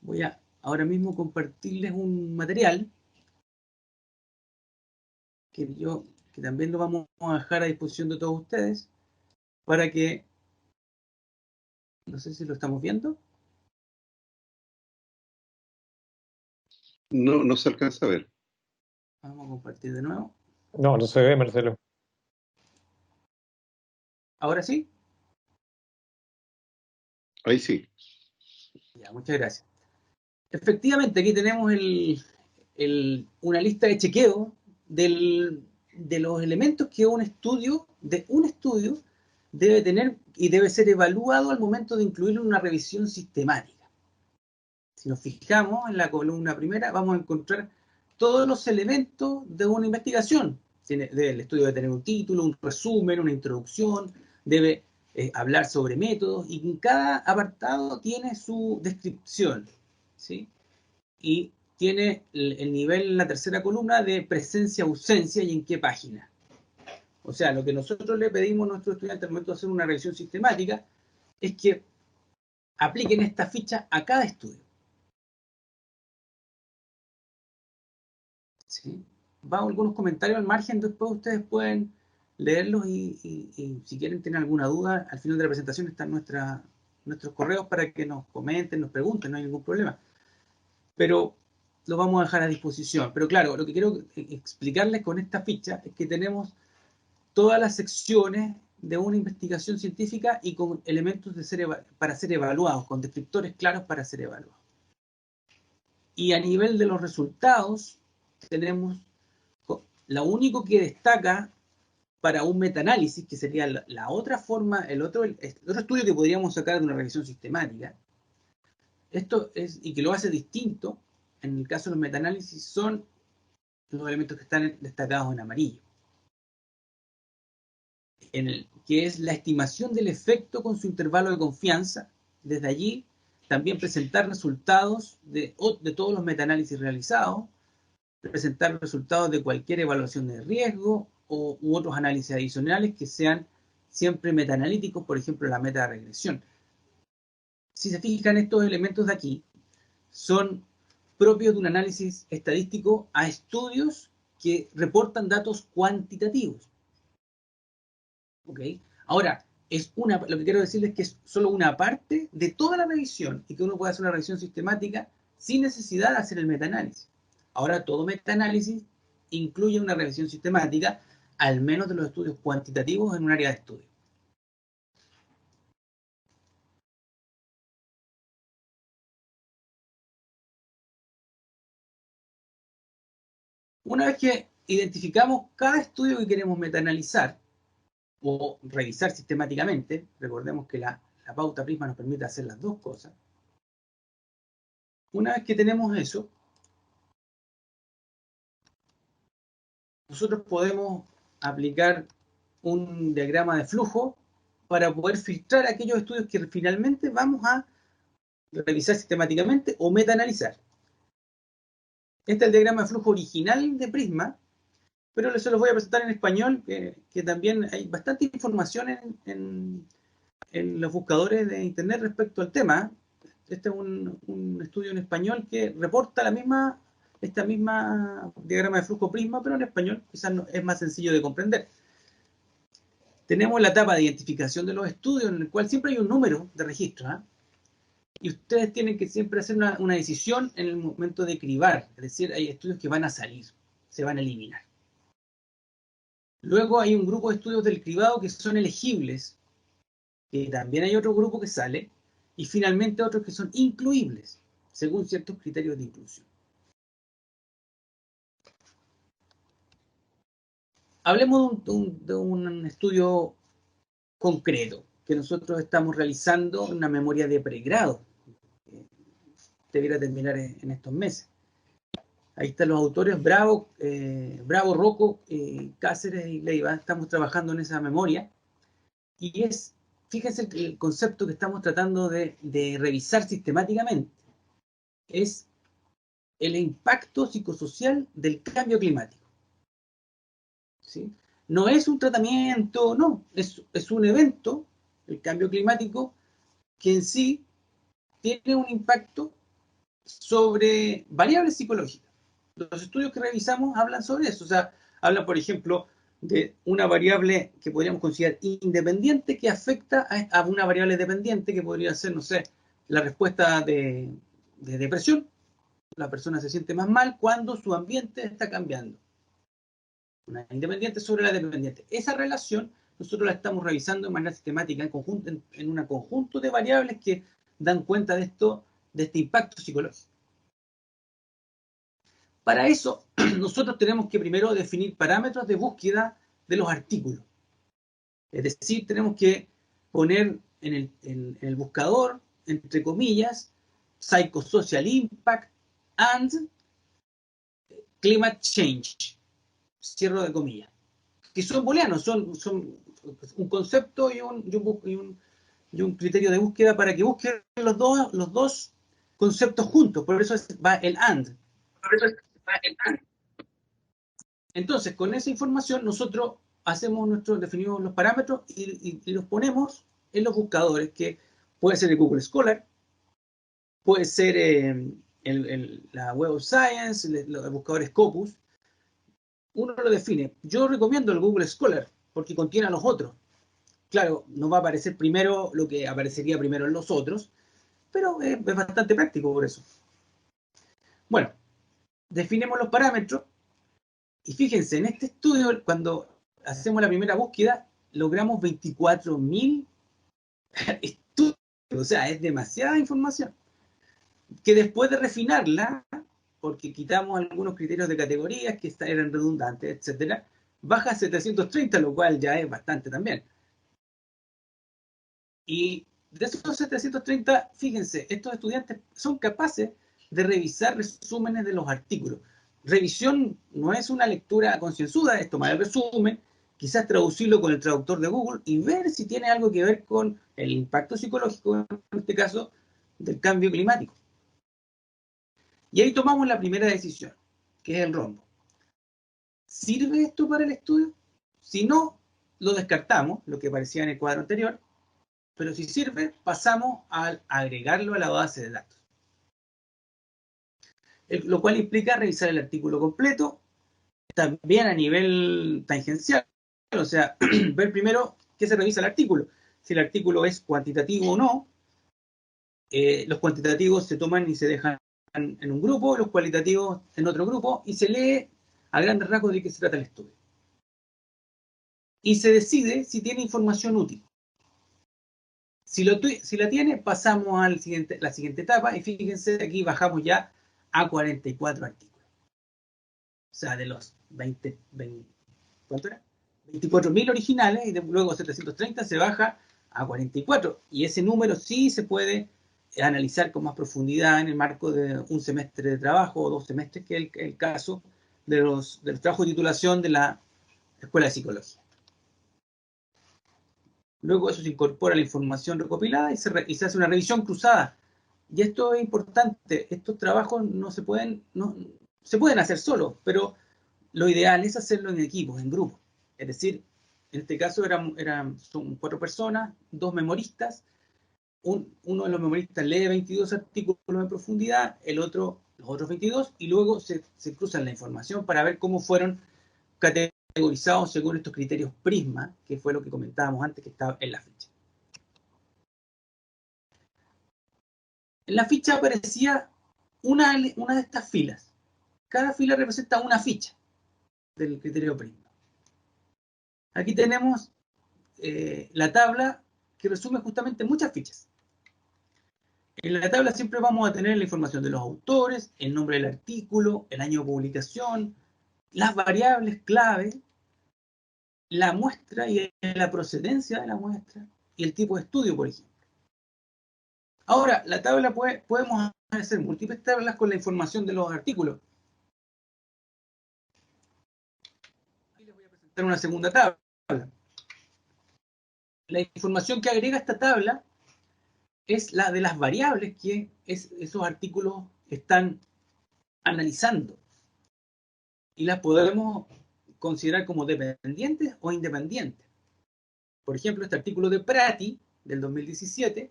Voy a ahora mismo compartirles un material que también lo vamos a dejar a disposición de todos ustedes para que, no sé si lo estamos viendo. No se alcanza a ver. Vamos a compartir de nuevo. No se ve, Marcelo. ¿Ahora sí? Ahí sí. Ya, muchas gracias. Efectivamente, aquí tenemos una lista de chequeo de los elementos que un estudio debe tener y debe ser evaluado al momento de incluirlo en una revisión sistemática. Si nos fijamos en la columna primera, vamos a encontrar todos los elementos de una investigación. El estudio debe tener un título, un resumen, una introducción, debe hablar sobre métodos, y en cada apartado tiene su descripción, ¿sí? Y tiene el nivel en la tercera columna de presencia, ausencia y en qué página. O sea, lo que nosotros le pedimos a nuestros estudiantes al momento de hacer una revisión sistemática es que apliquen esta ficha a cada estudio. ¿Sí? Van algunos comentarios al margen, después ustedes pueden leerlos y si quieren tener alguna duda, al final de la presentación están nuestros correos para que nos comenten, nos pregunten, no hay ningún problema. Pero lo vamos a dejar a disposición. Pero claro, lo que quiero explicarles con esta ficha es que tenemos todas las secciones de una investigación científica y con elementos para ser evaluados, con descriptores claros para ser evaluados. Y a nivel de los resultados, tenemos lo único que destaca para un metaanálisis, que sería la otra forma, el otro estudio que podríamos sacar de una revisión sistemática. Esto es, y que lo hace distinto, en el caso de los metaanálisis, son los elementos que están destacados en amarillo. Que es la estimación del efecto con su intervalo de confianza. Desde allí, también presentar resultados de todos los metaanálisis realizados, presentar resultados de cualquier evaluación de riesgo u otros análisis adicionales que sean siempre metaanalíticos, por ejemplo, la metaregresión. Si se fijan, estos elementos de aquí son propios de un análisis estadístico a estudios que reportan datos cuantitativos. ¿Ok? Ahora, lo que quiero decirles es que es solo una parte de toda la revisión y que uno puede hacer una revisión sistemática sin necesidad de hacer el metaanálisis. Ahora, todo metaanálisis incluye una revisión sistemática, al menos de los estudios cuantitativos en un área de estudio. Una vez que identificamos cada estudio que queremos metaanalizar o revisar sistemáticamente, recordemos que la pauta Prisma nos permite hacer las dos cosas. Una vez que tenemos eso, nosotros podemos aplicar un diagrama de flujo para poder filtrar aquellos estudios que finalmente vamos a revisar sistemáticamente o metaanalizar. Este es el diagrama de flujo original de Prisma, pero se los voy a presentar en español, que también hay bastante información en los buscadores de internet respecto al tema. Este es un estudio en español que reporta esta misma diagrama de flujo Prisma, pero en español quizás es más sencillo de comprender. Tenemos la etapa de identificación de los estudios, en el cual siempre hay un número de registro, ¿eh? Y ustedes tienen que siempre hacer una decisión en el momento de cribar, es decir, hay estudios que van a salir, se van a eliminar. Luego hay un grupo de estudios del cribado que son elegibles, que también hay otro grupo que sale, y finalmente otros que son incluibles, según ciertos criterios de inclusión. Hablemos de un estudio concreto que nosotros estamos realizando en una memoria de pregrado. Debiera terminar en estos meses. Ahí están los autores, Bravo, Rocco, Cáceres y Leiva. Estamos trabajando en esa memoria. Y fíjense el concepto que estamos tratando de revisar sistemáticamente. Es el impacto psicosocial del cambio climático. ¿Sí? No es un tratamiento, no. Es un evento, el cambio climático, que en sí tiene un impacto sobre variables psicológicas. Los estudios que revisamos hablan sobre eso. O sea, hablan, por ejemplo, de una variable que podríamos considerar independiente que afecta a una variable dependiente que podría ser, no sé, la respuesta de depresión. La persona se siente más mal cuando su ambiente está cambiando. Una independiente sobre la dependiente. Esa relación nosotros la estamos revisando de manera sistemática en un conjunto de variables que dan cuenta de este impacto psicológico. Para eso, nosotros tenemos que primero definir parámetros de búsqueda de los artículos. Es decir, tenemos que poner en el buscador, entre comillas, Psychosocial Impact and Climate Change, cierro de comillas, que son booleanos, son un concepto y un criterio de búsqueda para que busquen los dos conceptos juntos, por eso va el AND. Entonces, con esa información nosotros definimos los parámetros y los ponemos en los buscadores, que puede ser el Google Scholar, puede ser la Web of Science, los buscadores Scopus. Uno lo define. Yo recomiendo el Google Scholar porque contiene a los otros. Claro, no va a aparecer primero lo que aparecería primero en los otros, pero es bastante práctico por eso. Bueno, definimos los parámetros y fíjense, en este estudio, cuando hacemos la primera búsqueda, logramos 24.000 estudios, o sea, es demasiada información, que después de refinarla, porque quitamos algunos criterios de categorías que eran redundantes, etcétera, baja a 730, lo cual ya es bastante también. Y de esos 730, fíjense, estos estudiantes son capaces de revisar resúmenes de los artículos. Revisión no es una lectura concienzuda, es tomar el resumen, quizás traducirlo con el traductor de Google y ver si tiene algo que ver con el impacto psicológico, en este caso, del cambio climático. Y ahí tomamos la primera decisión, que es el rombo. ¿Sirve esto para el estudio? Si no, lo descartamos, lo que aparecía en el cuadro anterior, pero si sirve, pasamos a agregarlo a la base de datos. Lo cual implica revisar el artículo completo, también a nivel tangencial, o sea, ver primero qué se revisa el artículo, si el artículo es cuantitativo o no. Los cuantitativos se toman y se dejan en un grupo, los cualitativos en otro grupo, y se lee a grandes rasgos de qué se trata el estudio. Y se decide si tiene información útil. Si la tiene, pasamos a la siguiente etapa, y fíjense, aquí bajamos ya a 44 artículos. O sea, de los ¿cuánto era? 24.000 originales, y luego 730 se baja a 44. Y ese número sí se puede analizar con más profundidad en el marco de un semestre de trabajo o 2 semestres, que es el caso de los trabajos de titulación de la Escuela de Psicología. Luego eso se incorpora a la información recopilada y se hace una revisión cruzada. Y esto es importante. Estos trabajos no se pueden hacer solos, pero lo ideal es hacerlo en equipos, en grupos. Es decir, en este caso son 4 personas, 2 memoristas. Uno de los memoristas lee 22 artículos en profundidad, los otros 22, y luego se cruzan la información para ver cómo fueron categorizados según estos criterios Prisma, que fue lo que comentábamos antes, que estaba en la ficha. En la ficha aparecía una de estas filas. Cada fila representa una ficha del criterio Prisma. Aquí tenemos la tabla que resume justamente muchas fichas. En la tabla siempre vamos a tener la información de los autores, el nombre del artículo, el año de publicación, las variables clave, la muestra y la procedencia de la muestra y el tipo de estudio, por ejemplo. Ahora, la tabla podemos hacer múltiples tablas con la información de los artículos. Aquí les voy a presentar una segunda tabla. La información que agrega esta tabla es la de las variables que esos artículos están analizando. Y las podemos considerar como dependientes o independientes. Por ejemplo, este artículo de Prati, del 2017,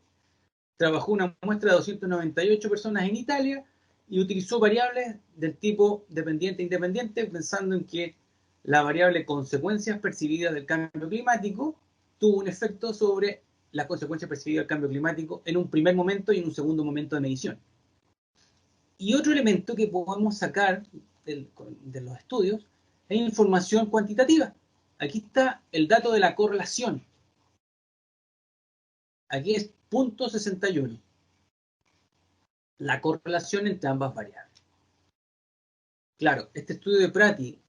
trabajó una muestra de 298 personas en Italia y utilizó variables del tipo dependiente e independiente, pensando en que la variable consecuencias percibidas del cambio climático tuvo un efecto sobre las consecuencias percibidas del cambio climático en un primer momento y en un segundo momento de medición. Y otro elemento que podemos sacar de los estudios es información cuantitativa. Aquí está el dato de la correlación. Aquí es 0.61. La correlación entre ambas variables. Claro, este estudio de Prati,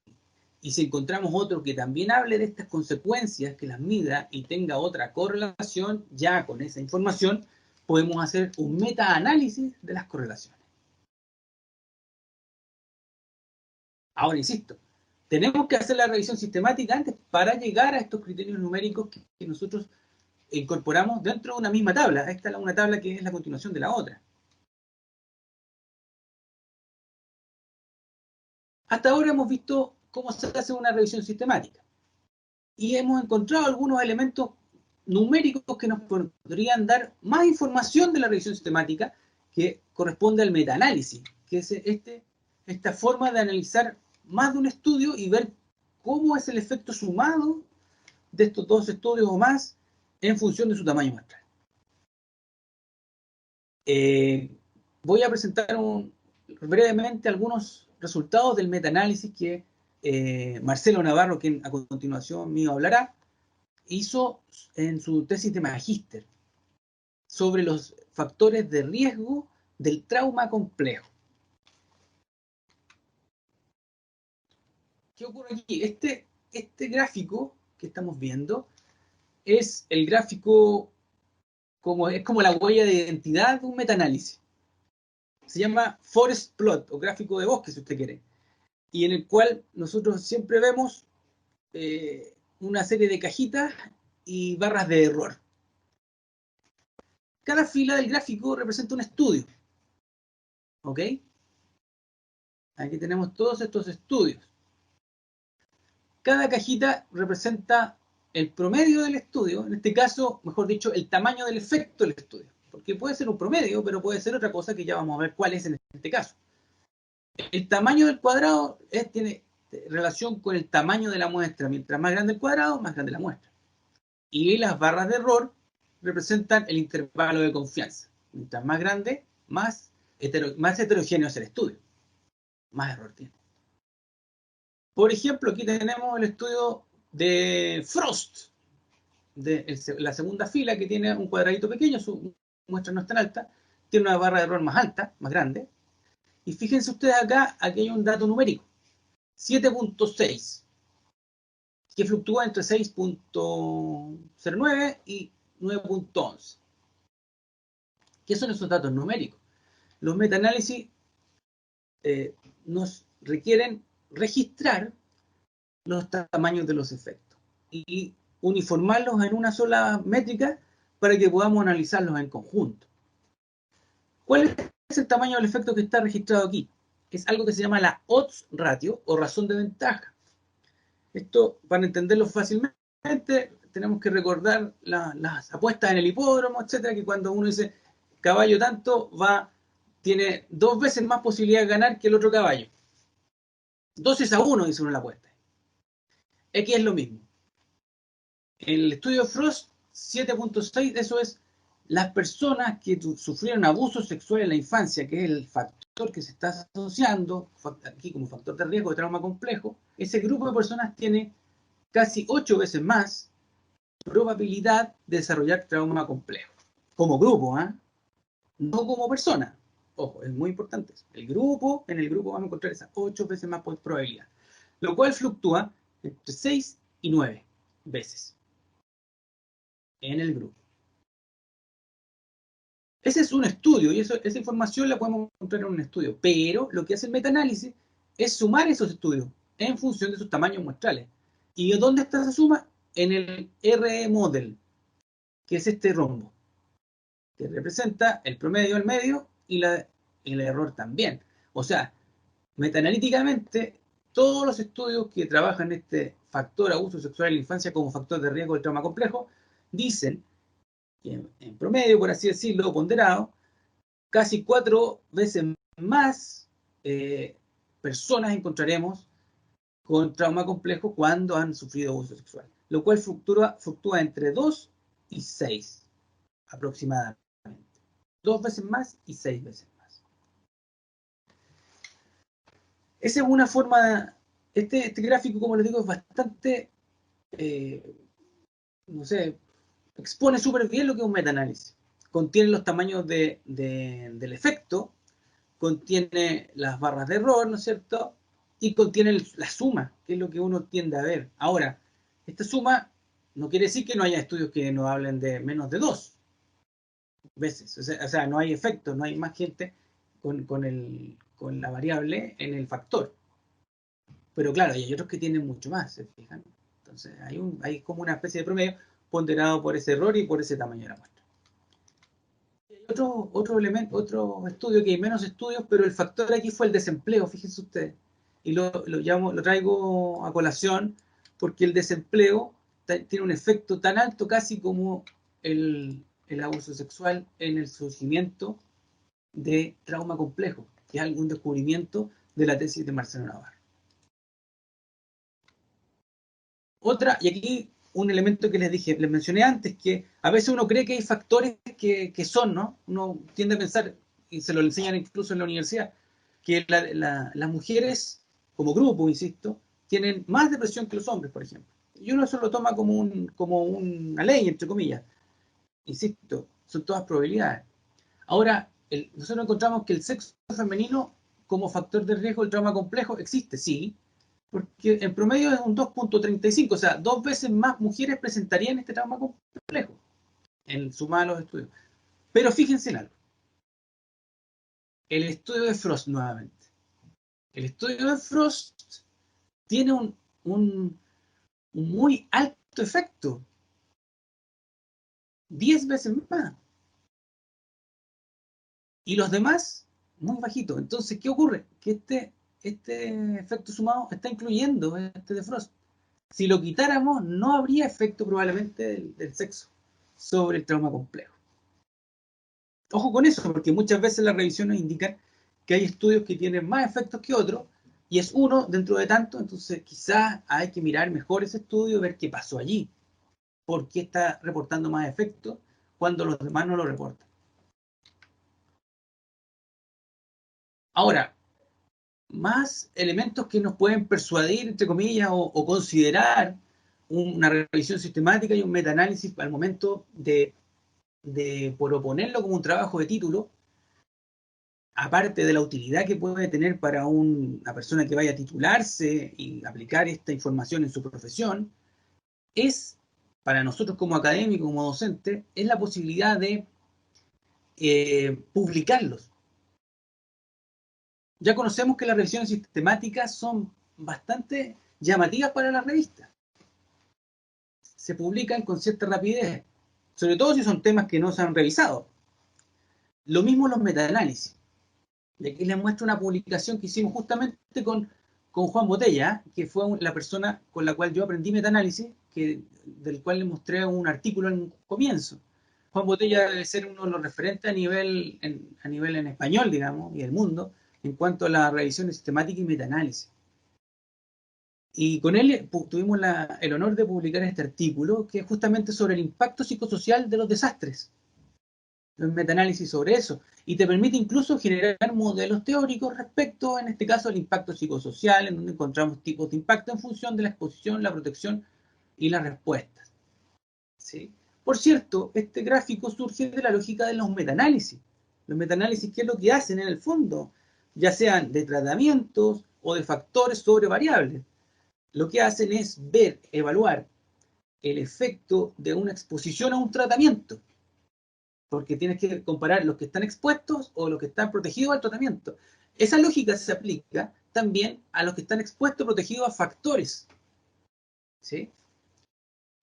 y si encontramos otro que también hable de estas consecuencias, que las mida y tenga otra correlación, ya con esa información podemos hacer un metaanálisis de las correlaciones. Ahora, insisto, tenemos que hacer la revisión sistemática antes para llegar a estos criterios numéricos que nosotros incorporamos dentro de una misma tabla. Esta es una tabla que es la continuación de la otra. Hasta ahora hemos visto cómo se hace una revisión sistemática y hemos encontrado algunos elementos numéricos que nos podrían dar más información de la revisión sistemática que corresponde al metaanálisis, que es esta forma de analizar más de un estudio y ver cómo es el efecto sumado de estos dos estudios o más en función de su tamaño muestral. Voy a presentar brevemente algunos resultados del metaanálisis que Marcelo Navarro, quien a continuación mío hablará, hizo en su tesis de magíster sobre los factores de riesgo del trauma complejo. ¿Qué ocurre aquí? Este gráfico que estamos viendo es el gráfico, es como la huella de identidad de un metaanálisis. Se llama forest plot o gráfico de bosque, si usted quiere, y en el cual nosotros siempre vemos una serie de cajitas y barras de error. Cada fila del gráfico representa un estudio. ¿Ok? Aquí tenemos todos estos estudios. Cada cajita representa el promedio del estudio, en este caso, mejor dicho, el tamaño del efecto del estudio. Porque puede ser un promedio, pero puede ser otra cosa que ya vamos a ver cuál es en este caso. El tamaño del cuadrado tiene relación con el tamaño de la muestra. Mientras más grande el cuadrado, más grande la muestra. Y las barras de error representan el intervalo de confianza. Mientras más grande, más heterogéneo es el estudio. Más error tiene. Por ejemplo, aquí tenemos el estudio de Frost, la segunda fila, que tiene un cuadradito pequeño, su muestra no es tan alta, tiene una barra de error más alta, más grande. Y fíjense ustedes acá, aquí hay un dato numérico, 7.6, que fluctúa entre 6.09 y 9.11. ¿Qué son esos datos numéricos? Los metaanálisis nos requieren registrar los tamaños de los efectos y uniformarlos en una sola métrica para que podamos analizarlos en conjunto. ¿Cuál es el tamaño del efecto que está registrado aquí? Es algo que se llama la odds ratio o razón de ventaja. Esto, para entenderlo fácilmente, tenemos que recordar las apuestas en el hipódromo, etcétera, que cuando uno dice caballo tanto, tiene 2 veces más posibilidad de ganar que el otro caballo. 12-1, dice uno en la apuesta. Aquí es lo mismo. En el estudio de Frost, 7.6, eso es las personas que sufrieron abuso sexual en la infancia, que es el factor que se está asociando aquí como factor de riesgo de trauma complejo. Ese grupo de personas tiene casi 8 veces más probabilidad de desarrollar trauma complejo. Como grupo, no como persona. Ojo, es muy importante eso. En el grupo vamos a encontrar esas 8 veces más probabilidad. Lo cual fluctúa entre 6 y 9 veces en el grupo. Ese es un estudio y esa información la podemos encontrar en un estudio. Pero lo que hace el metaanálisis es sumar esos estudios en función de sus tamaños muestrales. ¿Y dónde está esa suma? En el RE model, que es este rombo, que representa el promedio al medio y el error también. O sea, metaanalíticamente, todos los estudios que trabajan este factor abuso sexual en la infancia como factor de riesgo del trauma complejo dicen que en promedio, por así decirlo, ponderado, casi 4 veces más personas encontraremos con trauma complejo cuando han sufrido abuso sexual, lo cual fluctúa entre 2 y 6 aproximadamente. 2 veces más y 6 veces más. Esa es una forma, este gráfico, como les digo, es bastante no sé, expone súper bien lo que es un metaanálisis. Contiene los tamaños del efecto, contiene las barras de error, ¿no es cierto? Y contiene la suma, que es lo que uno tiende a ver. Ahora, esta suma no quiere decir que no haya estudios que nos hablen de menos de 2 veces. O sea, no hay efecto, no hay más gente con la variable en el factor. Pero claro, hay otros que tienen mucho más, ¿se fijan? Entonces, hay como una especie de promedio ponderado por ese error y por ese tamaño de la muestra. Otro elemento, otro estudio, que hay menos estudios, pero el factor aquí fue el desempleo, fíjense ustedes. Y lo traigo a colación porque el desempleo tiene un efecto tan alto casi como el abuso sexual en el surgimiento de trauma complejo, que es algún descubrimiento de la tesis de Marcelo Navarro. Otra, y aquí un elemento que les mencioné antes, que a veces uno cree que hay factores que son, ¿no? Uno tiende a pensar, y se lo enseñan incluso en la universidad, que las mujeres, como grupo, insisto, tienen más depresión que los hombres, por ejemplo. Y uno eso lo toma como una ley, entre comillas. Insisto, son todas probabilidades. Ahora, nosotros encontramos que el sexo femenino como factor de riesgo del trauma complejo existe, sí, porque en promedio es un 2.35, o sea, 2 veces más mujeres presentarían este trauma complejo en sumada a los estudios. Pero fíjense en algo. El estudio de Frost, nuevamente. El estudio de Frost tiene un muy alto efecto. 10 veces más. Y los demás, muy bajito. Entonces, ¿qué ocurre? Que este efecto sumado está incluyendo este de Frost. Si lo quitáramos, no habría efecto probablemente del sexo sobre el trauma complejo. Ojo con eso, porque muchas veces las revisiones indican que hay estudios que tienen más efectos que otros, y es uno dentro de tanto, entonces quizás hay que mirar mejor ese estudio y ver qué pasó allí. ¿Por qué está reportando más efectos cuando los demás no lo reportan? Ahora, más elementos que nos pueden persuadir, entre comillas, o considerar una revisión sistemática y un metaanálisis al momento de proponerlo como un trabajo de título, aparte de la utilidad que puede tener para una persona que vaya a titularse y aplicar esta información en su profesión, es, para nosotros como académicos, como docentes, es la posibilidad de publicarlos. Ya conocemos que las revisiones sistemáticas son bastante llamativas para las revistas. Se publican con cierta rapidez, sobre todo si son temas que no se han revisado. Lo mismo los metaanálisis. Y aquí les muestro una publicación que hicimos justamente con Juan Botella, que fue la persona con la cual yo aprendí metaanálisis, del cual le mostré un artículo en un comienzo. Juan Botella debe ser uno de los referentes a nivel en español, digamos, y del mundo, en cuanto a la revisión sistemática y metaanálisis. Y con él tuvimos el honor de publicar este artículo, que es justamente sobre el impacto psicosocial de los desastres. Un metaanálisis sobre eso. Y te permite incluso generar modelos teóricos respecto, en este caso, al impacto psicosocial, en donde encontramos tipos de impacto en función de la exposición, la protección y las respuestas. ¿Sí? Por cierto, este gráfico surge de la lógica de los metaanálisis. Los metaanálisis, ¿qué es lo que hacen en el fondo? Ya sean de tratamientos o de factores sobre variables. Lo que hacen es evaluar el efecto de una exposición a un tratamiento, porque tienes que comparar los que están expuestos o los que están protegidos al tratamiento. Esa lógica se aplica también a los que están expuestos o protegidos a factores. ¿Sí?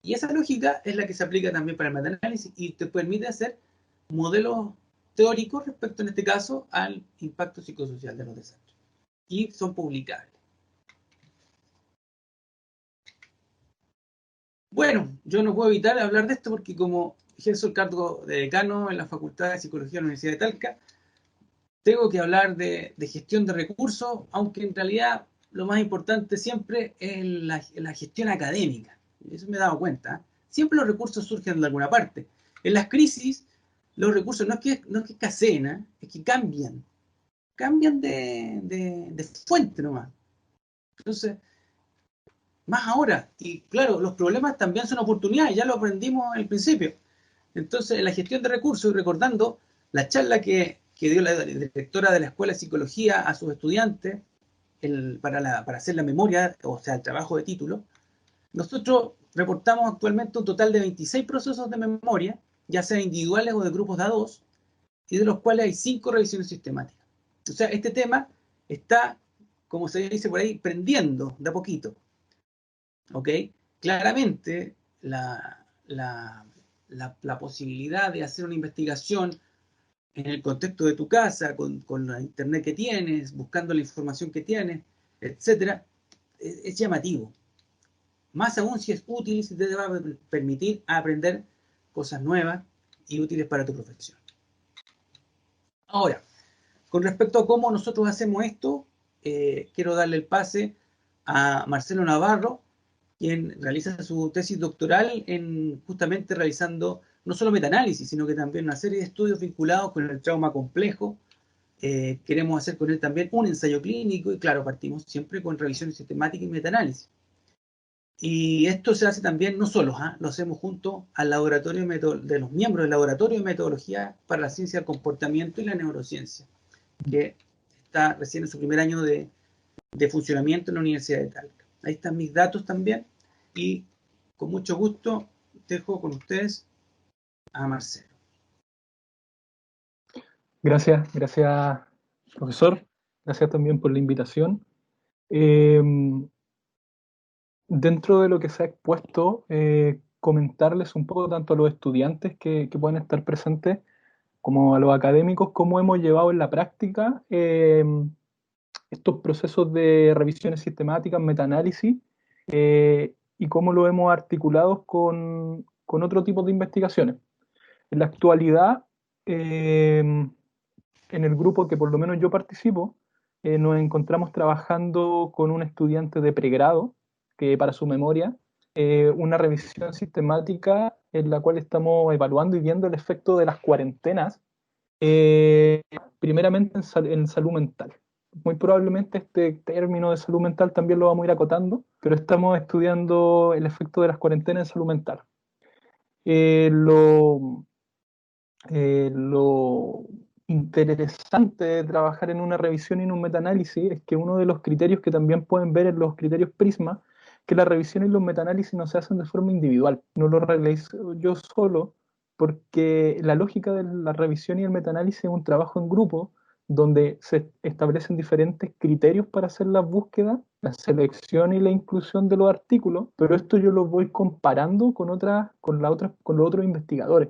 Y esa lógica es la que se aplica también para el metaanálisis y te permite hacer modelos teóricos respecto, en este caso, al impacto psicosocial de los desastres. Y son publicables. Bueno, yo no puedo evitar hablar de esto porque como ejerzo el cargo de decano en la Facultad de Psicología de la Universidad de Talca, tengo que hablar de gestión de recursos, aunque en realidad lo más importante siempre es la gestión académica. Eso me he dado cuenta. Siempre los recursos surgen de alguna parte. En las crisis, los recursos no es que escaseen, es que cambian. Cambian de fuente nomás. Entonces, más ahora. Y claro, los problemas también son oportunidades, ya lo aprendimos al principio. Entonces, la gestión de recursos, y recordando la charla que dio la directora de la Escuela de Psicología a sus estudiantes para hacer la memoria, o sea, el trabajo de título, nosotros reportamos actualmente un total de 26 procesos de memoria, ya sea individuales o de grupos de A2, y de los cuales hay 5 revisiones sistemáticas. O sea, este tema está, como se dice por ahí, prendiendo de a poquito. ¿Ok? Claramente, la posibilidad de hacer una investigación en el contexto de tu casa, con la internet que tienes, buscando la información que tienes, etcétera, es llamativo. Más aún si es útil y si te va a permitir aprender cosas nuevas y útiles para tu profesión. Ahora, con respecto a cómo nosotros hacemos esto, quiero darle el pase a Marcelo Navarro, quien realiza su tesis doctoral justamente realizando no solo metaanálisis, sino que también una serie de estudios vinculados con el trauma complejo. Queremos hacer con él también un ensayo clínico y claro, partimos siempre con revisiones sistemáticas y metaanálisis. Y esto se hace también no solo, lo hacemos junto al laboratorio de los miembros del Laboratorio de Metodología para la Ciencia del Comportamiento y la Neurociencia, que está recién en su primer año de funcionamiento en la Universidad de Talca. Ahí están mis datos también y con mucho gusto dejo con ustedes a Marcelo. Gracias, profesor. Gracias también por la invitación. Dentro de lo que se ha expuesto, comentarles un poco tanto a los estudiantes que pueden estar presentes como a los académicos cómo hemos llevado en la práctica estos procesos de revisiones sistemáticas, metaanálisis, y cómo lo hemos articulado con otro tipo de investigaciones. En la actualidad, en el grupo que por lo menos yo participo, nos encontramos trabajando con un estudiante de pregrado, que para su memoria, una revisión sistemática en la cual estamos evaluando y viendo el efecto de las cuarentenas, primeramente en salud mental. Muy probablemente este término de salud mental también lo vamos a ir acotando, pero estamos estudiando el efecto de las cuarentenas en salud mental. Lo interesante de trabajar en una revisión y en un metaanálisis es que uno de los criterios que también pueden ver en los criterios Prisma, que la revisión y los metaanálisis no se hacen de forma individual, no lo realizo yo solo, porque la lógica de la revisión y el metaanálisis es un trabajo en grupo donde se establecen diferentes criterios para hacer la búsqueda, la selección y la inclusión de los artículos, pero esto yo lo voy comparando con los otros investigadores.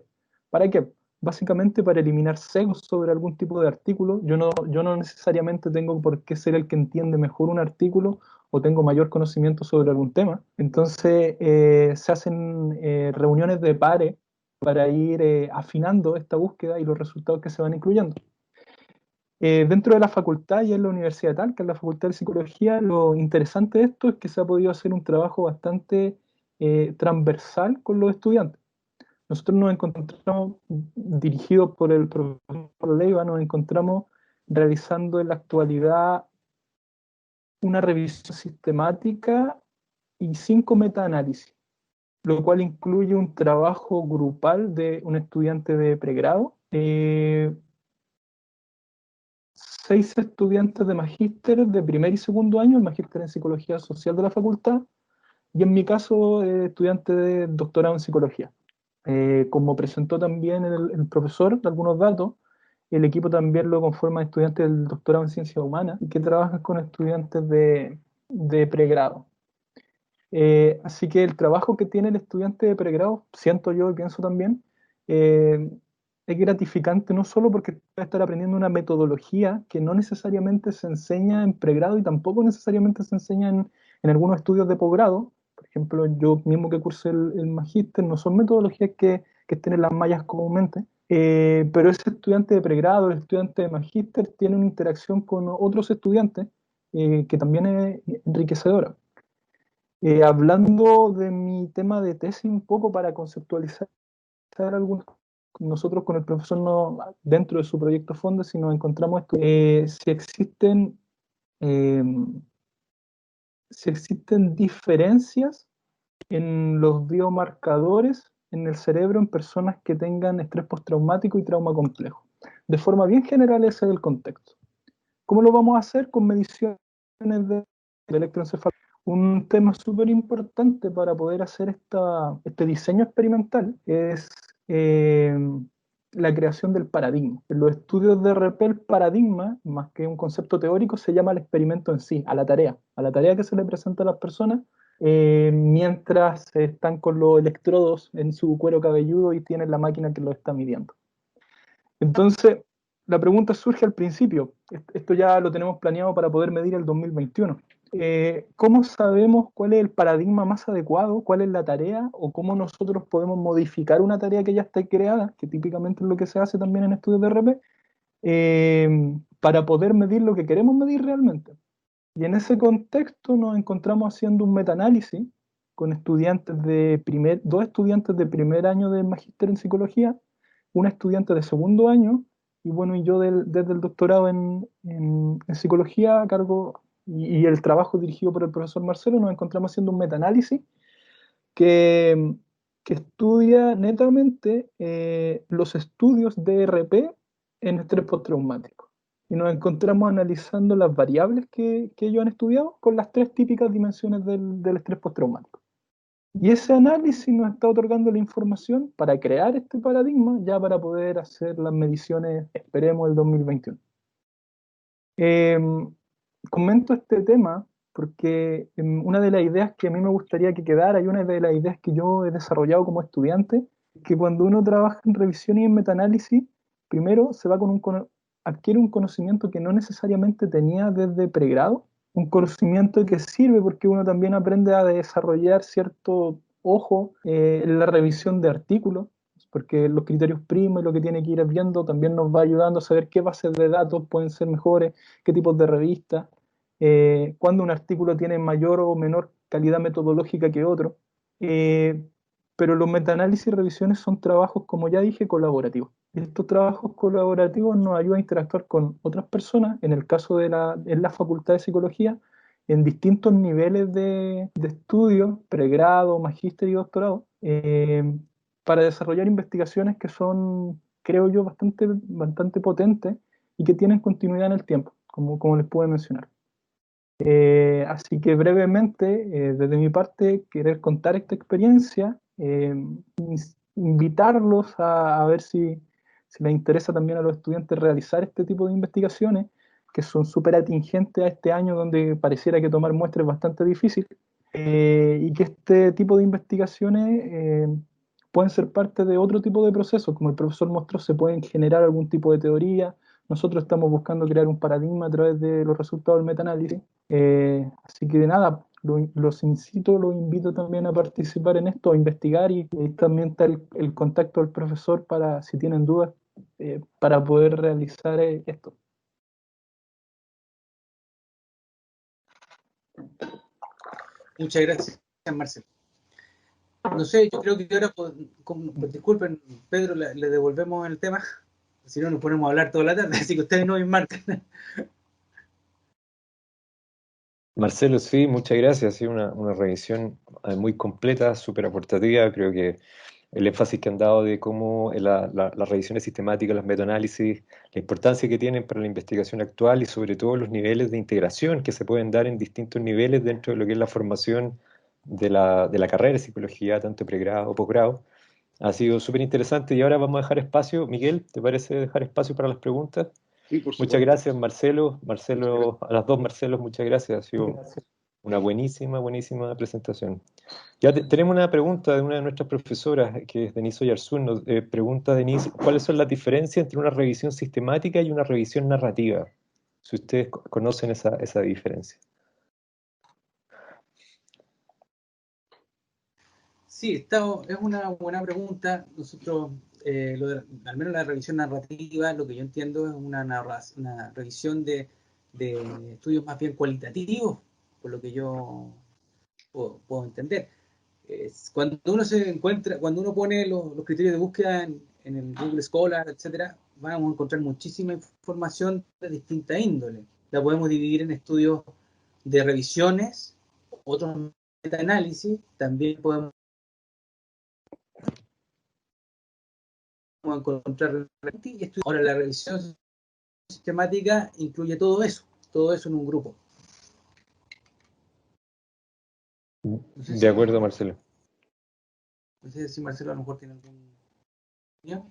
¿Para qué? Básicamente para eliminar sesgos sobre algún tipo de artículo. Yo no necesariamente tengo por qué ser el que entiende mejor un artículo o tengo mayor conocimiento sobre algún tema. Entonces se hacen reuniones de pares para ir afinando esta búsqueda y los resultados que se van incluyendo. Dentro de la facultad y en la Universidad de Talca, en la Facultad de Psicología, lo interesante de esto es que se ha podido hacer un trabajo bastante transversal con los estudiantes. Nosotros nos encontramos, dirigidos por el profesor Leiva, nos encontramos realizando en la actualidad una revisión sistemática y 5 metaanálisis, lo cual incluye un trabajo grupal de un estudiante de pregrado, 6 estudiantes de magíster de primer y segundo año, el magíster en psicología social de la facultad, y en mi caso, estudiante de doctorado en psicología. Como presentó también el profesor algunos datos, el equipo también lo conforma estudiantes del doctorado en ciencias humanas y que trabajan con estudiantes de pregrado. Así que el trabajo que tiene el estudiante de pregrado, siento yo y pienso también, es gratificante no solo porque va a estar aprendiendo una metodología que no necesariamente se enseña en pregrado y tampoco necesariamente se enseña en algunos estudios de posgrado. Por ejemplo, yo mismo que cursé el magíster, no son metodologías que estén en las mallas comúnmente, pero ese estudiante de pregrado, el estudiante de magíster, tiene una interacción con otros estudiantes que también es enriquecedora. Hablando de mi tema de tesis un poco para conceptualizar algunos, nosotros con el profesor dentro de su proyecto Fonda, si nos encontramos si existen si existen diferencias en los biomarcadores en el cerebro en personas que tengan estrés postraumático y trauma complejo. De forma bien general, ese es el contexto. ¿Cómo lo vamos a hacer? Con mediciones de electroencefalograma. Un tema súper importante para poder hacer este diseño experimental es la creación del paradigma. En los estudios de RP, el paradigma, más que un concepto teórico, se llama el experimento en sí, a la tarea que se le presenta a las personas mientras están con los electrodos en su cuero cabelludo y tienen la máquina que lo está midiendo. Entonces, la pregunta surge al principio. Esto ya lo tenemos planeado para poder medir el 2021. ¿Cómo sabemos cuál es el paradigma más adecuado? ¿Cuál es la tarea? ¿O cómo nosotros podemos modificar una tarea que ya está creada, que típicamente es lo que se hace también en estudios de RP, para poder medir lo que queremos medir realmente? Y en ese contexto nos encontramos haciendo un metaanálisis con dos estudiantes de primer año de magíster en psicología, un estudiante de segundo año, y bueno, y yo desde el doctorado en psicología a cargo, y el trabajo dirigido por el profesor Marcelo, nos encontramos haciendo un metaanálisis que, que estudia netamente los estudios de RP en estrés postraumático. Y nos encontramos analizando las variables que ellos han estudiado con las 3 típicas dimensiones del estrés postraumático. Y ese análisis nos está otorgando la información para crear este paradigma, ya para poder hacer las mediciones, esperemos, el 2021. Comento este tema porque una de las ideas que a mí me gustaría que quedara y una de las ideas que yo he desarrollado como estudiante, es que cuando uno trabaja en revisión y en metaanálisis, primero se va adquiere un conocimiento que no necesariamente tenía desde pregrado, un conocimiento que sirve porque uno también aprende a desarrollar cierto ojo en la revisión de artículos, porque los criterios prima y lo que tiene que ir viendo también nos va ayudando a saber qué bases de datos pueden ser mejores, qué tipos de revistas, cuándo un artículo tiene mayor o menor calidad metodológica que otro. Pero los metaanálisis y revisiones son trabajos, como ya dije, colaborativos. Estos trabajos colaborativos nos ayudan a interactuar con otras personas, en el caso en la Facultad de Psicología, en distintos niveles de estudio, pregrado, magíster y doctorado, para desarrollar investigaciones que son, creo yo, bastante potentes y que tienen continuidad en el tiempo, como les puedo mencionar. Así que brevemente, desde mi parte, querer contar esta experiencia, invitarlos a ver si les interesa también a los estudiantes realizar este tipo de investigaciones, que son súper atingentes a este año donde pareciera que tomar muestras es bastante difícil, y que este tipo de investigaciones pueden ser parte de otro tipo de procesos, como el profesor mostró, se pueden generar algún tipo de teoría. Nosotros estamos buscando crear un paradigma a través de los resultados del metaanálisis. Así que de nada, los invito también a participar en esto, a investigar y también está el contacto del profesor para, si tienen dudas, para poder realizar esto. Muchas gracias, Marcelo. No sé, yo creo que ahora, disculpen, Pedro, le devolvemos el tema, si no nos ponemos a hablar toda la tarde, así que ustedes no me marcan. Marcelo, sí, muchas gracias. Sí, una revisión muy completa, súper aportativa. Creo que el énfasis que han dado de cómo las revisiones sistemáticas, los metaanálisis, la importancia que tienen para la investigación actual y sobre todo los niveles de integración que se pueden dar en distintos niveles dentro de lo que es la formación de la carrera de psicología, tanto pregrado o posgrado. Ha sido súper interesante y ahora vamos a dejar espacio. Miguel, ¿te parece dejar espacio para las preguntas? Sí, por supuesto. Muchas gracias, Marcelo. Marcelo, a las dos Marcelos, muchas gracias. Ha sido una buenísima presentación. Ya tenemos una pregunta de una de nuestras profesoras, que es Denise Oyarzún. Nos pregunta, Denise, ¿cuáles son las diferencias entre una revisión sistemática y una revisión narrativa? Si ustedes conocen esa diferencia. Sí, es una buena pregunta. Nosotros, al menos la revisión narrativa, lo que yo entiendo es una revisión de estudios más bien cualitativos, por lo que yo puedo entender. Cuando uno pone los criterios de búsqueda en el Google Scholar, etcétera, vamos a encontrar muchísima información de distinta índole. La podemos dividir en estudios de revisiones otros metaanálisis, también podemos encontrar. Ahora, la revisión sistemática incluye todo eso en un grupo. No sé De acuerdo, Marcelo. No sé si Marcelo a lo mejor tiene algún... ¿Ya?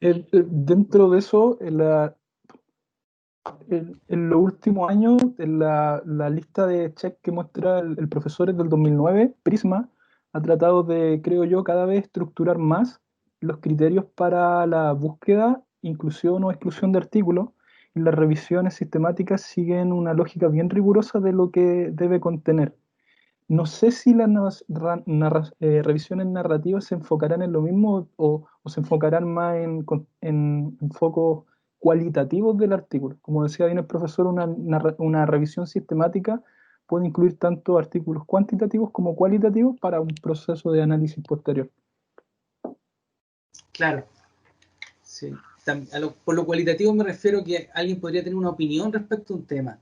Dentro de eso, en los últimos años, en la lista de check que muestra el profesor es del 2009, Prisma ha tratado de, creo yo, cada vez estructurar más los criterios para la búsqueda, inclusión o exclusión de artículos, y las revisiones sistemáticas siguen una lógica bien rigurosa de lo que debe contener. No sé si las revisiones narrativas se enfocarán en lo mismo o se enfocarán más en focos cualitativos del artículo. Como decía bien el profesor, una revisión sistemática puede incluir tanto artículos cuantitativos como cualitativos para un proceso de análisis posterior. Claro. Sí. Por lo cualitativo me refiero que alguien podría tener una opinión respecto a un tema.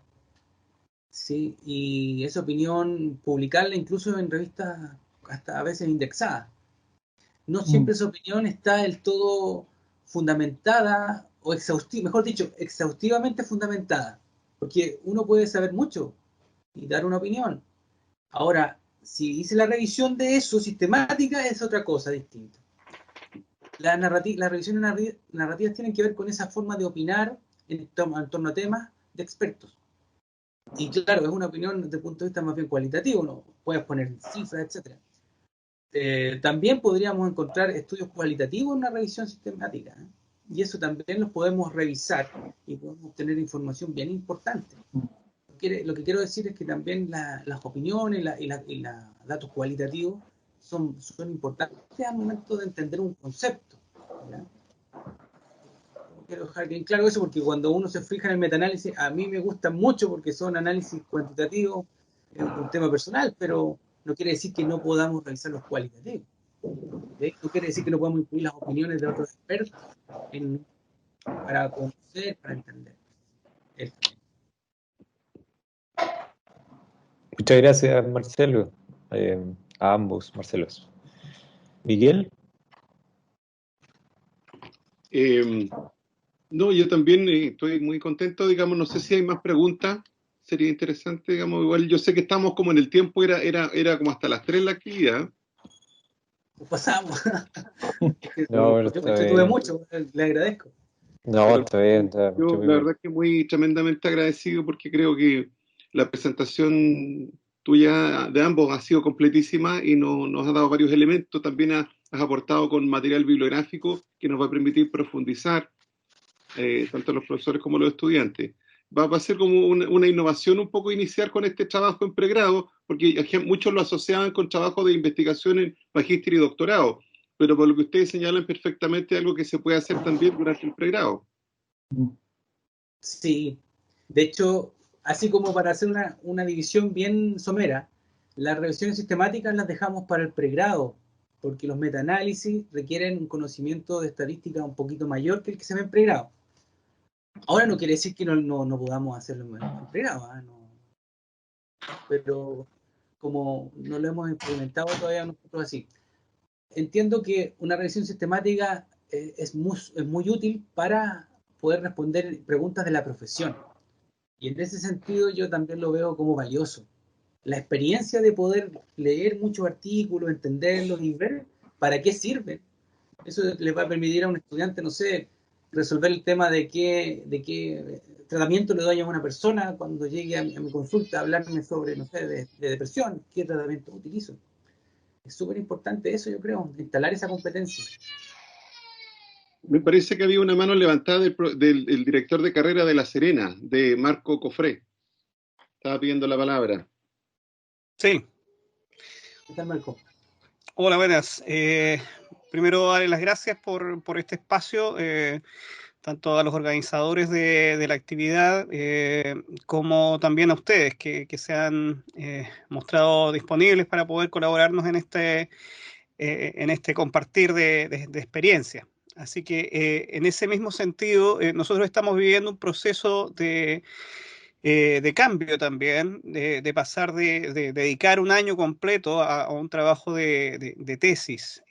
Sí, y esa opinión publicarla incluso en revistas hasta a veces indexadas. No siempre esa opinión está del todo fundamentada o exhaustiva, mejor dicho, exhaustivamente fundamentada, porque uno puede saber mucho y dar una opinión. Ahora, si hice la revisión de eso sistemática, es otra cosa distinta. Las revisiones narrativas tienen que ver con esa forma de opinar en torno a temas de expertos. Y claro, es una opinión desde el punto de vista más bien cualitativo, ¿no? Puedes poner cifras, etc. También podríamos encontrar estudios cualitativos en una revisión sistemática, ¿eh? Y eso también los podemos revisar y podemos obtener información bien importante. Lo que quiero decir es que también las opiniones y los datos cualitativos son importantes al momento de entender un concepto, ¿ya? Quiero dejar bien claro eso porque cuando uno se fija en el metaanálisis, a mí me gusta mucho porque son análisis cuantitativos, es un tema personal, pero no quiere decir que no podamos realizar los cualitativos. ¿Sí? No quiere decir que no podamos incluir las opiniones de otros expertos para conocer, para entender. Muchas gracias, Marcelo. A ambos, Marcelos. Miguel. No, yo también estoy muy contento, digamos, no sé si hay más preguntas, sería interesante, digamos, igual yo sé que estamos como en el tiempo, era como hasta las 3 la actividad. Pasamos. No, yo me entretuve mucho, le agradezco. No, está bien. Yo la verdad que muy tremendamente agradecido porque creo que la presentación tuya de ambos ha sido completísima y nos ha dado varios elementos, también has aportado con material bibliográfico que nos va a permitir profundizar tanto los profesores como los estudiantes. Va a ser como una innovación un poco iniciar con este trabajo en pregrado, porque muchos lo asociaban con trabajo de investigación en magíster y doctorado, pero por lo que ustedes señalan perfectamente algo que se puede hacer también durante el pregrado. Sí, de hecho, así como para hacer una división bien somera, las revisiones sistemáticas las dejamos para el pregrado, porque los metaanálisis requieren un conocimiento de estadística un poquito mayor que el que se ve en pregrado. Ahora no quiere decir que no podamos hacerlo en pregrado, ¿eh? No. Pero como no lo hemos implementado todavía nosotros así. Entiendo que una revisión sistemática es muy útil para poder responder preguntas de la profesión. Y en ese sentido yo también lo veo como valioso. La experiencia de poder leer muchos artículos, entenderlos y ver para qué sirven. Eso les va a permitir a un estudiante, no sé, resolver el tema de qué tratamiento le doy a una persona cuando llegue a mi consulta a hablarme sobre, no sé, de depresión, qué tratamiento utilizo. Es súper importante eso, yo creo, instalar esa competencia. Me parece que había una mano levantada del director de carrera de La Serena, de Marco Cofré. Estaba pidiendo la palabra. Sí. ¿Qué tal, Marco? Hola, buenas. Primero, darle las gracias por este espacio, tanto a los organizadores de la actividad como también a ustedes que se han mostrado disponibles para poder colaborarnos en este compartir de experiencia. Así que en ese mismo sentido, nosotros estamos viviendo un proceso de de cambio también, de pasar de dedicar un año completo a un trabajo de tesis,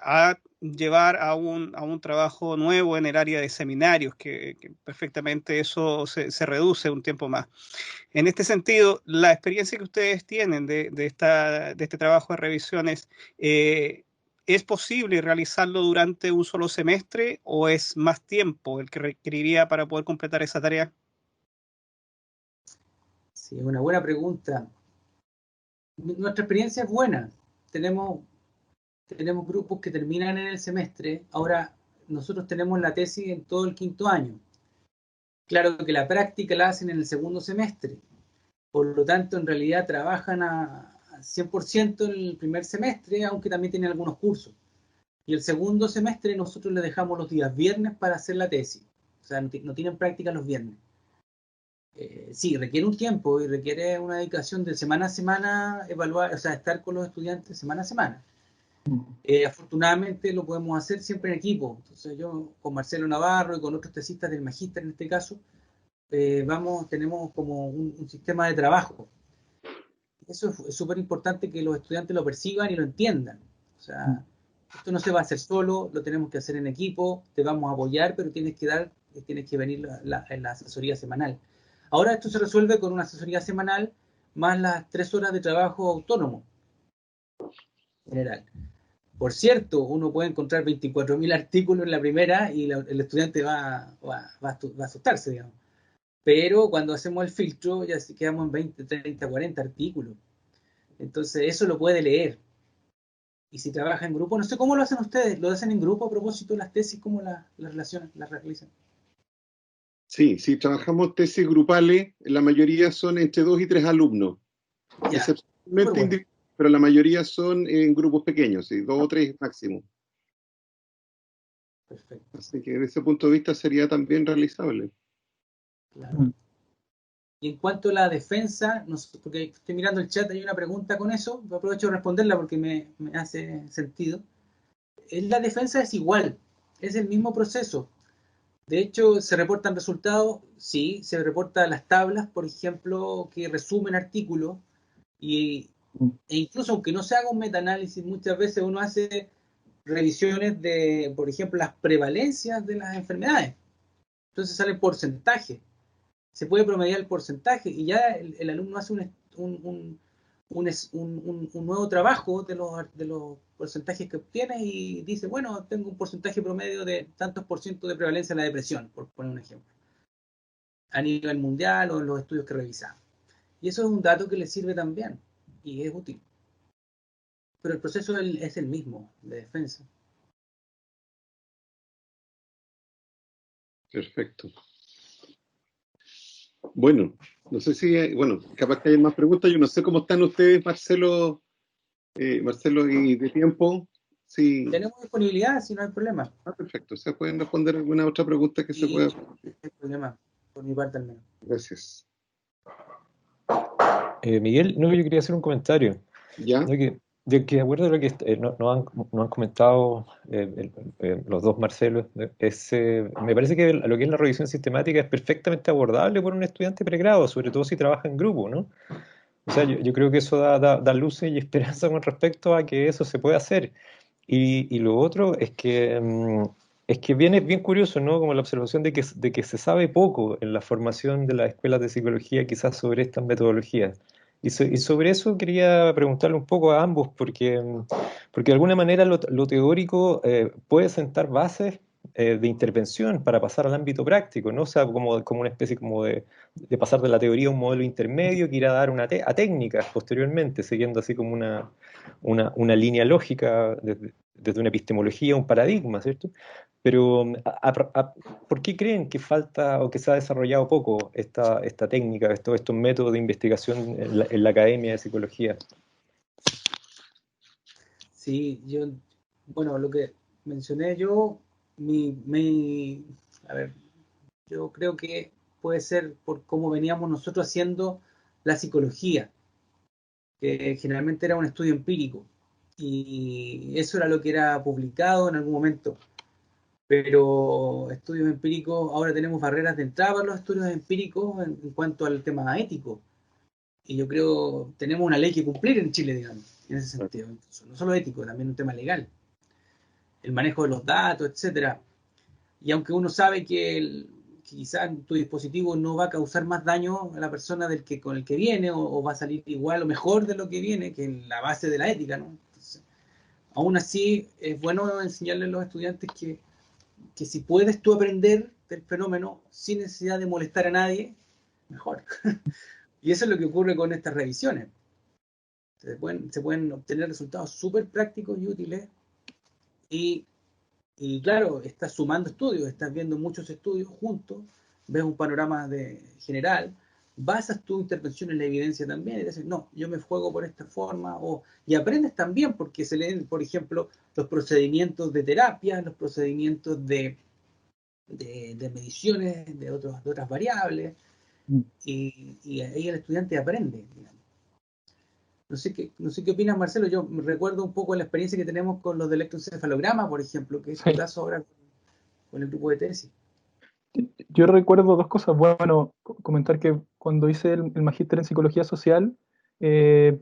a llevar a un trabajo nuevo en el área de seminarios, que perfectamente eso se reduce un tiempo más. En este sentido, la experiencia que ustedes tienen de este trabajo de revisiones, ¿es posible realizarlo durante un solo semestre o es más tiempo el que requeriría para poder completar esa tarea? Sí, es una buena pregunta. Nuestra experiencia es buena. Tenemos grupos que terminan en el semestre. Ahora, nosotros tenemos la tesis en todo el quinto año. Claro que la práctica la hacen en el segundo semestre. Por lo tanto, en realidad trabajan a 100% en el primer semestre, aunque también tienen algunos cursos. Y el segundo semestre nosotros les dejamos los días viernes para hacer la tesis. O sea, no tienen práctica los viernes. Sí, requiere un tiempo y requiere una dedicación de semana a semana, evaluar, o sea, estar con los estudiantes semana a semana. Afortunadamente lo podemos hacer siempre en equipo. Entonces yo con Marcelo Navarro y con otros tesistas del magíster en este caso, tenemos como un sistema de trabajo. Eso es súper importante que los estudiantes lo perciban y lo entiendan. O sea, esto no se va a hacer solo, lo tenemos que hacer en equipo, te vamos a apoyar, pero tienes que venir en la asesoría semanal. Ahora esto se resuelve con una asesoría semanal más las 3 horas de trabajo autónomo general. Por cierto, uno puede encontrar 24.000 artículos en la primera y el estudiante va a asustarse, digamos. Pero cuando hacemos el filtro ya quedamos en 20, 30, 40 artículos. Entonces eso lo puede leer. Y si trabaja en grupo, no sé cómo lo hacen ustedes, ¿lo hacen en grupo a propósito de las tesis? ¿Cómo las relacionan, las realizan? Sí, sí, trabajamos tesis grupales, la mayoría son entre 2 y 3 alumnos, excepcionalmente bueno. pero la mayoría son en grupos pequeños, ¿sí? 2 o 3 máximo. Perfecto. Así que desde ese punto de vista sería también realizable. Claro. Y en cuanto a la defensa, porque estoy mirando el chat, hay una pregunta con eso, aprovecho de responderla porque me hace sentido. La defensa es igual, es el mismo proceso. De hecho, se reportan resultados, sí, se reportan las tablas, por ejemplo, que resumen artículos, e incluso aunque no se haga un metaanálisis, muchas veces uno hace revisiones de, por ejemplo, las prevalencias de las enfermedades. Entonces sale porcentaje. Se puede promediar el porcentaje y ya el alumno hace un nuevo trabajo de los porcentajes que obtiene y dice, bueno, tengo un porcentaje promedio de tantos por ciento de prevalencia en la depresión, por poner un ejemplo, a nivel mundial o en los estudios que revisamos. Y eso es un dato que le sirve también y es útil. Pero el proceso es el mismo de defensa. Perfecto. Bueno, no sé si, bueno, capaz que hay más preguntas. Yo no sé cómo están ustedes, Marcelo y de tiempo. Sí. Tenemos disponibilidad, si no hay problema. Perfecto. ¿Se pueden responder alguna otra pregunta que se pueda? No hay problema, por mi parte al menos. Gracias. Miguel, no, yo quería hacer un comentario. ¿Ya? De que de acuerdo a lo que no han comentado los dos Marcelos, me parece que lo que es la revisión sistemática es perfectamente abordable por un estudiante de pregrado, sobre todo si trabaja en grupo, ¿no? O sea, yo creo que eso da luces y esperanza con respecto a que eso se puede hacer. Y lo otro es que viene bien curioso, ¿no? Como la observación de que se sabe poco en la formación de las escuelas de psicología quizás sobre estas metodologías. Y sobre eso quería preguntarle un poco a ambos, porque de alguna manera lo teórico puede sentar bases de intervención para pasar al ámbito práctico, ¿no? O sea, como una especie como de pasar de la teoría a un modelo intermedio que irá a dar a técnicas posteriormente, siguiendo así como una línea lógica desde una epistemología, un paradigma, ¿cierto? Pero, ¿por qué creen que falta o que se ha desarrollado poco esta técnica, estos métodos de investigación en la academia de psicología? Sí, bueno, lo que mencioné yo, a ver, yo creo que puede ser por cómo veníamos nosotros haciendo la psicología, que generalmente era un estudio empírico, y eso era lo que era publicado en algún momento. pero estudios empíricos, ahora tenemos barreras de entrada para los estudios empíricos en cuanto al tema ético. Y yo creo tenemos una ley que cumplir en Chile, digamos, en ese sentido. No solo ético, también un tema legal. El manejo de los datos, etcétera. Y aunque uno sabe que quizás tu dispositivo no va a causar más daño a la persona con el que viene, o va a salir igual o mejor de lo que viene, que en la base de la ética, ¿no? Entonces, aún así, es bueno enseñarle a los estudiantes que si puedes tú aprender del fenómeno sin necesidad de molestar a nadie, mejor. Y eso es lo que ocurre con estas revisiones. Se pueden obtener resultados súper prácticos y útiles. Y claro, estás sumando estudios, estás viendo muchos estudios juntos, ves un panorama general, basas tu intervención en la evidencia también, y dices, no, yo me juego por esta forma, y aprendes también porque se leen, por ejemplo, los procedimientos de terapia, los procedimientos de mediciones de otras variables, y ahí el estudiante aprende, digamos. No sé qué opinas, Marcelo. Yo me recuerdo un poco la experiencia que tenemos con los de electroencefalograma, por ejemplo, que es tu caso ahora con el grupo de tesis. Yo recuerdo dos cosas. Bueno, comentar que cuando hice el magíster en psicología social,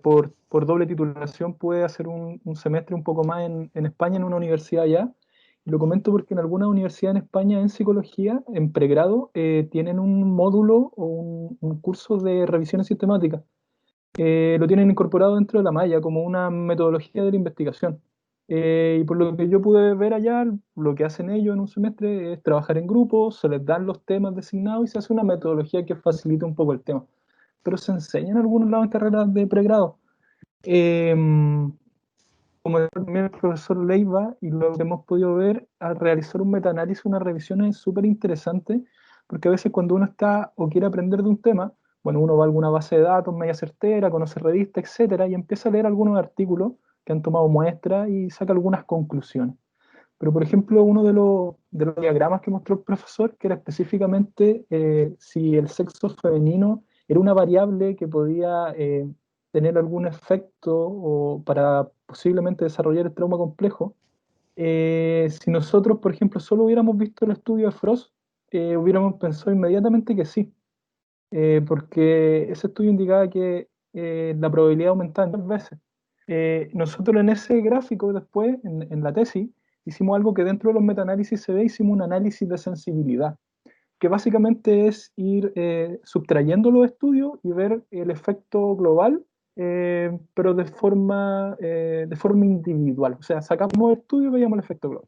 por doble titulación pude hacer un semestre un poco más en España, en una universidad allá. Y lo comento porque en alguna universidad en España en psicología, en pregrado, tienen un módulo o un curso de revisiones sistemáticas. Lo tienen incorporado dentro de la malla como una metodología de la investigación. Y por lo que yo pude ver allá, lo que hacen ellos en un semestre es trabajar en grupos, se les dan los temas designados y se hace una metodología que facilita un poco el tema. Pero se enseña en algunos lados en carreras de pregrado. Eh, Como dijo también el profesor Leiva, y lo que hemos podido ver al realizar un metaanálisis, una revisión es súper interesante, porque a veces cuando uno está o quiere aprender de un tema, bueno, uno va a alguna base de datos media certera, conoce revistas, etcétera, y empieza a leer algunos artículos que han tomado muestras y saca algunas conclusiones. Pero, por ejemplo, uno de los diagramas que mostró el profesor, que era específicamente si el sexo femenino era una variable que podía tener algún efecto o para posiblemente desarrollar el trauma complejo. Si nosotros, por ejemplo, solo hubiéramos visto el estudio de Frost, hubiéramos pensado inmediatamente que sí, porque ese estudio indicaba que la probabilidad aumentaba en 2 veces. Nosotros en ese gráfico después, en la tesis, hicimos algo que dentro de los metaanálisis se ve, hicimos un análisis de sensibilidad, que básicamente es ir subtrayendo los estudios y ver el efecto global, pero de forma individual. O sea, sacamos el estudio y veíamos el efecto global.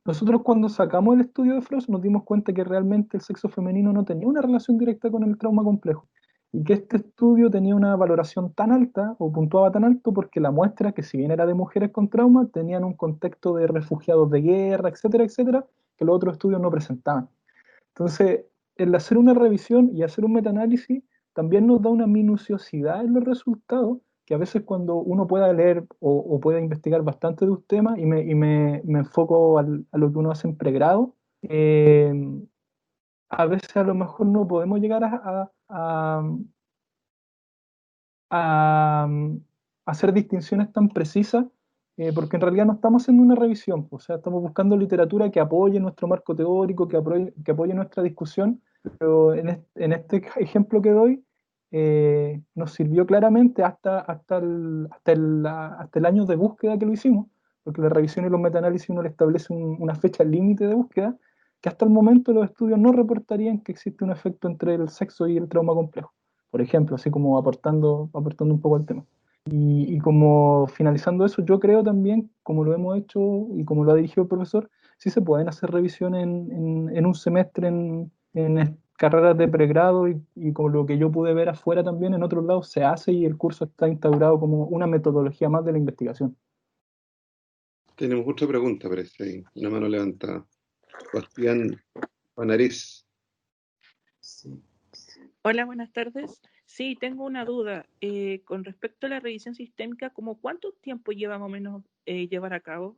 Nosotros cuando sacamos el estudio de Frost nos dimos cuenta que realmente el sexo femenino no tenía una relación directa con el trauma complejo y que este estudio tenía una valoración tan alta o puntuaba tan alto porque la muestra, que si bien era de mujeres con trauma, tenían un contexto de refugiados de guerra, etcétera, etcétera, que los otros estudios no presentaban. Entonces, el hacer una revisión y hacer un metaanálisis también nos da una minuciosidad en los resultados, que a veces cuando uno pueda leer o pueda investigar bastante de un tema y me enfoco a lo que uno hace en pregrado, a veces a lo mejor no podemos llegar a hacer distinciones tan precisas, porque en realidad no estamos haciendo una revisión, o sea, estamos buscando literatura que apoye nuestro marco teórico, que apoye nuestra discusión, pero en este ejemplo que doy, nos sirvió claramente hasta el año de búsqueda que lo hicimos, porque la revisión y los metaanálisis uno le establece una fecha límite de búsqueda, que hasta el momento los estudios no reportarían que existe un efecto entre el sexo y el trauma complejo, por ejemplo, así como aportando un poco al tema. Y como finalizando eso, yo creo también, como lo hemos hecho y como lo ha dirigido el profesor, sí se pueden hacer revisiones en un semestre en carreras de pregrado y como lo que yo pude ver afuera también, en otros lados se hace y el curso está instaurado como una metodología más de la investigación. Tenemos otra pregunta, parece ahí. Una mano levantada. Bastián Panarés. Sí. Hola, buenas tardes. Sí, tengo una duda. Con respecto a la revisión sistémica, ¿cómo cuánto tiempo lleva más o menos llevar a cabo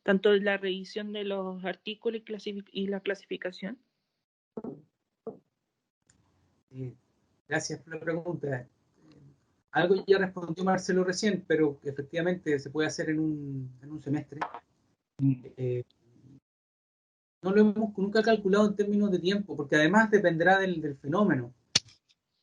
tanto la revisión de los artículos y la clasificación? Gracias por la pregunta. Algo ya respondió Marcelo recién, pero efectivamente se puede hacer en un semestre. No lo hemos nunca calculado en términos de tiempo, porque además dependerá del fenómeno.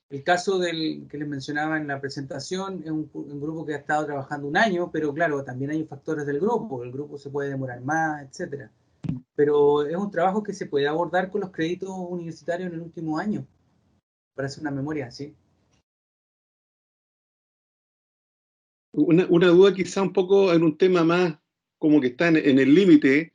El caso del que les mencionaba en la presentación es un grupo que ha estado trabajando un año, pero claro, también hay factores del grupo. El grupo se puede demorar más, etcétera. Pero es un trabajo que se puede abordar con los créditos universitarios en el último año, para hacer una memoria, ¿sí? Una duda quizá un poco en un tema más como que está en el límite,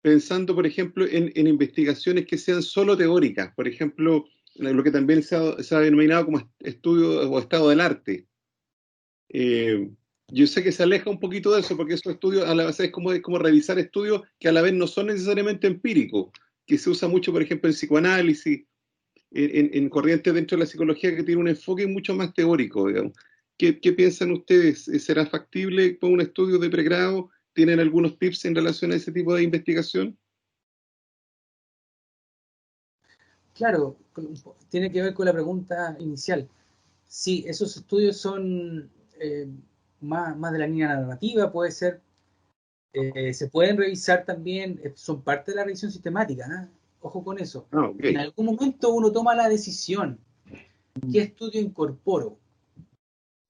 pensando, por ejemplo, en investigaciones que sean solo teóricas, por ejemplo, lo que también se ha denominado como estudio o estado del arte. Yo sé que se aleja un poquito de eso, porque esos estudios a la vez es como revisar estudios que a la vez no son necesariamente empíricos, que se usa mucho, por ejemplo, en psicoanálisis, en corrientes dentro de la psicología que tiene un enfoque mucho más teórico, digamos. ¿Qué piensan ustedes? ¿Será factible con un estudio de pregrado? ¿Tienen algunos tips en relación a ese tipo de investigación? Claro, tiene que ver con la pregunta inicial. Sí, esos estudios son más de la línea narrativa, puede ser. Se pueden revisar también, son parte de la revisión sistemática, ¿eh? Ojo con eso. Okay. En algún momento uno toma la decisión, ¿qué estudio incorporo?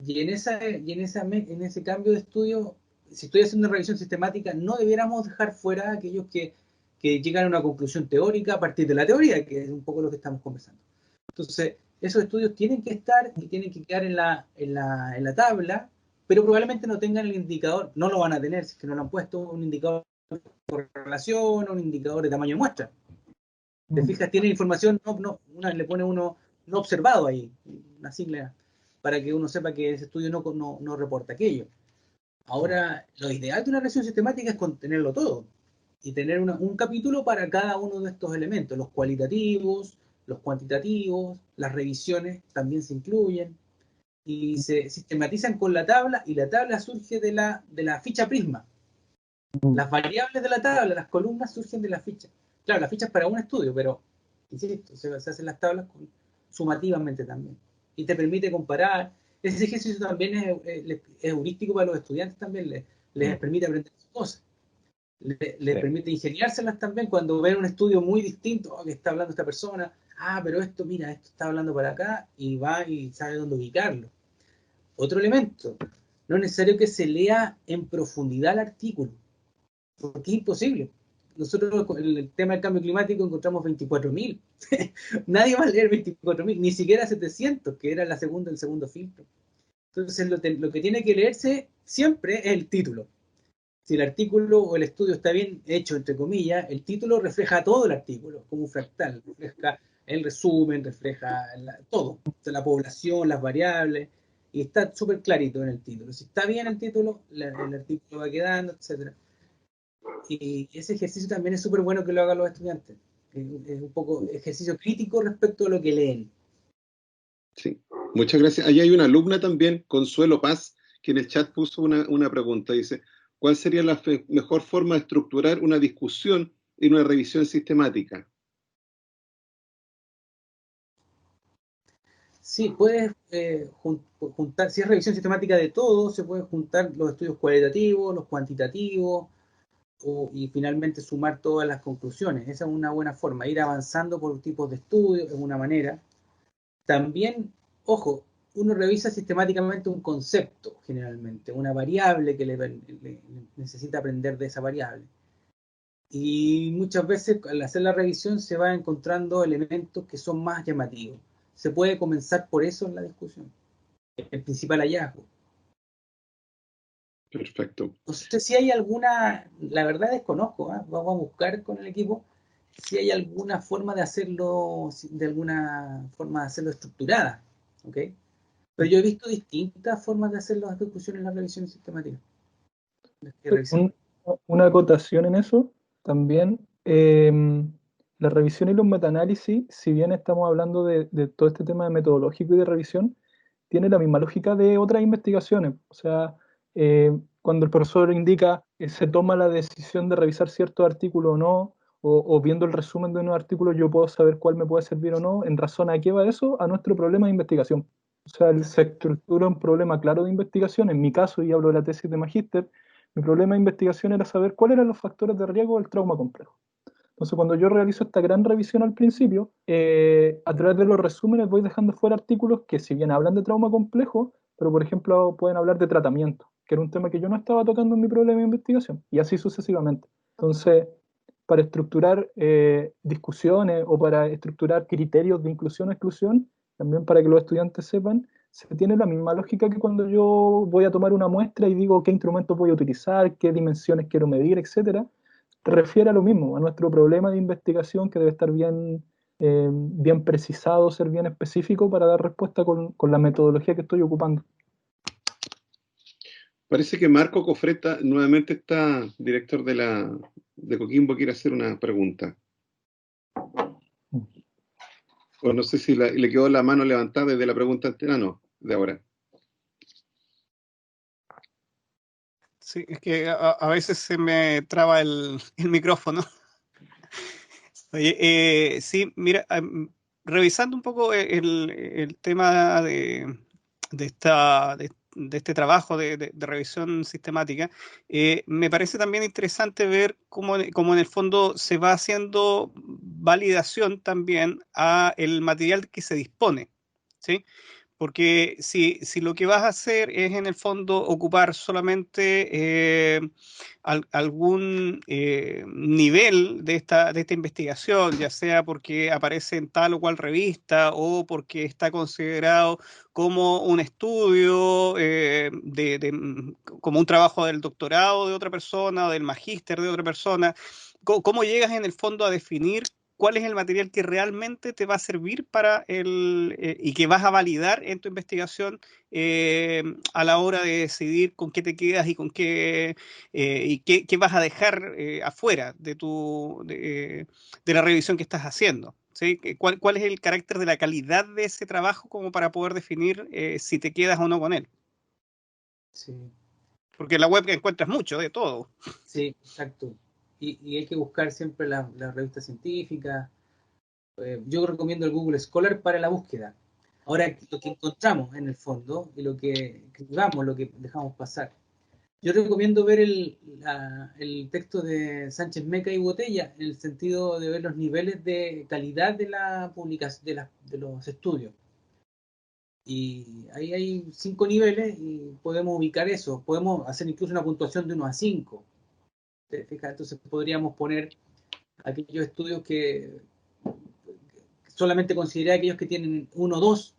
Y en ese cambio de estudio, si estoy haciendo una revisión sistemática, no debiéramos dejar fuera a aquellos que llegan a una conclusión teórica a partir de la teoría, que es un poco lo que estamos conversando. Entonces, esos estudios tienen que estar y tienen que quedar en la tabla, pero probablemente no tengan el indicador, no lo van a tener, si es que no lo han puesto, un indicador de correlación o un indicador de tamaño de muestra. ¿Te fijas? Tiene información, le pone uno no observado ahí, una sigla, para que uno sepa que ese estudio no reporta aquello. Ahora, lo ideal de una revisión sistemática es contenerlo todo y tener un capítulo para cada uno de estos elementos, los cualitativos, los cuantitativos, las revisiones también se incluyen y se sistematizan con la tabla, y la tabla surge de la ficha Prisma. Las variables de la tabla, las columnas surgen de la ficha. Claro, la ficha es para un estudio, pero insisto, se hacen las tablas sumativamente también. Y te permite comparar. Ese ejercicio también es heurístico para los estudiantes también, les permite aprender cosas. Les permite ingeniárselas también cuando ven un estudio muy distinto, que está hablando esta persona, pero esto, mira, esto está hablando para acá, y va y sabe dónde ubicarlo. Otro elemento, no es necesario que se lea en profundidad el artículo, porque es imposible. Nosotros en el tema del cambio climático encontramos 24.000. Nadie va a leer 24.000, ni siquiera 700, que era el segundo filtro. Entonces lo que tiene que leerse siempre es el título. Si el artículo o el estudio está bien hecho, entre comillas, el título refleja todo el artículo, como un fractal, refleja el resumen, refleja todo, la población, las variables, y está súper clarito en el título. Si está bien el título, el artículo va quedando, etc. Y ese ejercicio también es súper bueno que lo hagan los estudiantes. Es un poco ejercicio crítico respecto a lo que leen. Sí, muchas gracias. Allí hay una alumna también, Consuelo Paz, que en el chat puso una pregunta. Dice, ¿cuál sería la mejor forma de estructurar una discusión en una revisión sistemática? Sí, puedes juntar, si es revisión sistemática de todo, se pueden juntar los estudios cualitativos, los cuantitativos, y finalmente sumar todas las conclusiones. Esa es una buena forma, ir avanzando por tipos de estudios, es una manera. También, ojo, uno revisa sistemáticamente un concepto, generalmente, una variable que le necesita aprender de esa variable. Y muchas veces al hacer la revisión se va encontrando elementos que son más llamativos. Se puede comenzar por eso en la discusión, el principal hallazgo. Perfecto. No sé si hay alguna, la verdad desconozco, vamos a buscar con el equipo si hay alguna forma de hacerlo, estructurada, ¿ok? Pero yo he visto distintas formas de hacer las discusiones en la revisión sistemática. Una acotación en eso también. La revisión y los metaanálisis, si bien estamos hablando de todo este tema de metodológico y de revisión, tiene la misma lógica de otras investigaciones. O sea, cuando el profesor indica que se toma la decisión de revisar cierto artículo o no, o viendo el resumen de un artículo yo puedo saber cuál me puede servir o no, en razón a qué va eso, a nuestro problema de investigación. O sea, se estructura un problema claro de investigación, en mi caso, y hablo de la tesis de magíster, Mi problema de investigación era saber cuáles eran los factores de riesgo del trauma complejo. Entonces, cuando yo realizo esta gran revisión al principio, a través de los resúmenes voy dejando fuera artículos que si bien hablan de trauma complejo, pero por ejemplo pueden hablar de tratamiento, que era un tema que yo no estaba tocando en mi problema de investigación, y así sucesivamente. Entonces, para estructurar discusiones o para estructurar criterios de inclusión o exclusión, también para que los estudiantes sepan, se tiene la misma lógica que cuando yo voy a tomar una muestra y digo qué instrumentos voy a utilizar, qué dimensiones quiero medir, etcétera. Refiere a lo mismo, a nuestro problema de investigación que debe estar bien precisado, ser bien específico para dar respuesta con la metodología que estoy ocupando. Parece que Marco Cofreta nuevamente está, director de Coquimbo, quiere hacer una pregunta. O no sé si le quedó la mano levantada desde la pregunta anterior, no, de ahora. Sí, es que a veces se me traba el micrófono. Oye, sí, mira, revisando un poco el tema de este trabajo de revisión sistemática, me parece también interesante ver cómo en el fondo se va haciendo validación también a el material que se dispone, ¿sí? Porque si lo que vas a hacer es en el fondo ocupar solamente algún nivel de esta investigación, ya sea porque aparece en tal o cual revista o porque está considerado como un estudio, como un trabajo del doctorado de otra persona o del magíster de otra persona, ¿cómo llegas en el fondo a definir cuál es el material que realmente te va a servir para y que vas a validar en tu investigación a la hora de decidir con qué te quedas y con qué vas a dejar afuera de la revisión que estás haciendo? ¿Sí? ¿Cuál es el carácter de la calidad de ese trabajo como para poder definir si te quedas o no con él? Sí. Porque en la web encuentras mucho de todo. Sí, exacto. Y hay que buscar siempre las revistas científicas. Yo recomiendo el Google Scholar para la búsqueda. Ahora, lo que encontramos en el fondo y lo que cribamos, lo que dejamos pasar. Yo recomiendo ver el texto de Sánchez Meca y Botella en el sentido de ver los niveles de calidad de la publicación de los estudios. Y ahí hay 5 niveles y podemos ubicar eso. Podemos hacer incluso una puntuación de 1 a 5. Entonces podríamos poner aquellos estudios que solamente consideré aquellos que tienen 1 o 2,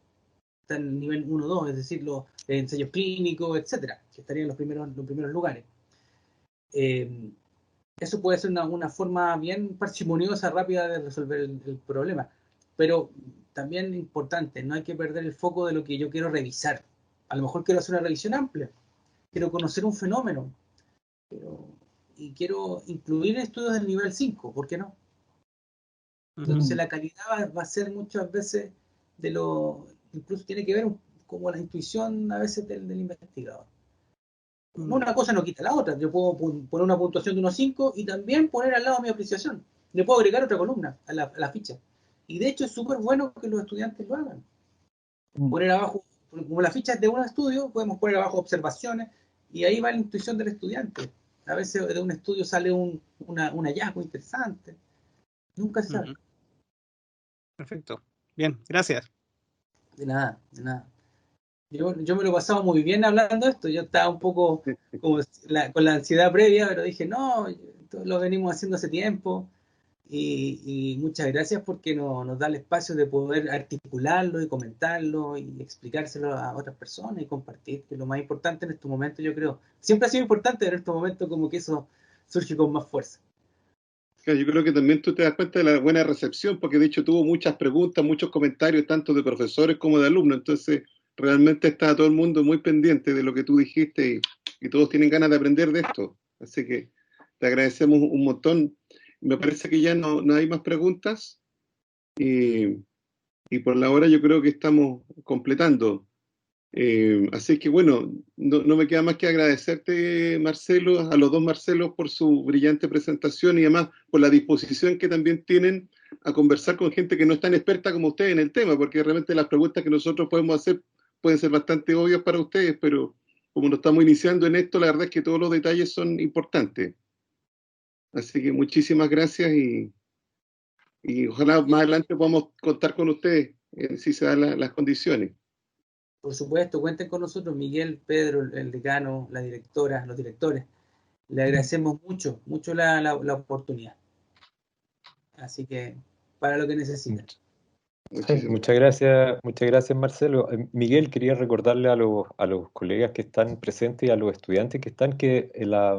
están en el nivel 1 o 2, es decir, los ensayos clínicos, etcétera, que estarían en los primeros lugares. Eso puede ser una forma bien parsimoniosa, rápida de resolver el problema. Pero también importante, no hay que perder el foco de lo que yo quiero revisar. A lo mejor quiero hacer una revisión amplia, quiero conocer un fenómeno, y quiero incluir estudios del nivel 5, ¿por qué no? Entonces la calidad va a ser muchas veces incluso tiene que ver como la intuición a veces del investigador. Una cosa no quita la otra. Yo puedo poner una puntuación de 1.5 y también poner al lado mi apreciación. Le puedo agregar otra columna a la ficha. Y de hecho es súper bueno que los estudiantes lo hagan. Poner abajo, como la ficha es de un estudio, podemos poner abajo observaciones y ahí va la intuición del estudiante. A veces de un estudio sale un hallazgo interesante. Nunca se sabe. Perfecto. Bien, gracias. De nada, de nada. Yo me lo he pasado muy bien hablando de esto. Yo estaba un poco como con la ansiedad previa, pero dije, no, lo venimos haciendo hace tiempo. Y muchas gracias porque nos da el espacio de poder articularlo y comentarlo y explicárselo a otras personas y compartir, que es lo más importante en estos momentos, yo creo. Siempre ha sido importante, pero en estos momentos como que eso surge con más fuerza. Yo creo que también tú te das cuenta de la buena recepción, porque de hecho tuvo muchas preguntas, muchos comentarios, tanto de profesores como de alumnos. Entonces, realmente está todo el mundo muy pendiente de lo que tú dijiste y todos tienen ganas de aprender de esto. Así que te agradecemos un montón. Me parece que ya no hay más preguntas y por la hora yo creo que estamos completando. Así que bueno, no me queda más que agradecerte, Marcelo, a los dos Marcelos por su brillante presentación y además por la disposición que también tienen a conversar con gente que no es tan experta como ustedes en el tema, porque realmente las preguntas que nosotros podemos hacer pueden ser bastante obvias para ustedes, pero como nos estamos iniciando en esto, la verdad es que todos los detalles son importantes. Así que muchísimas gracias y ojalá más adelante podamos contar con ustedes si se dan las condiciones. Por supuesto, cuenten con nosotros, Miguel, Pedro, el decano, la directora, los directores. Le agradecemos mucho, mucho la oportunidad. Así que, para lo que necesiten. Muchas gracias Marcelo. Miguel, quería recordarle a los colegas que están presentes y a los estudiantes que están que la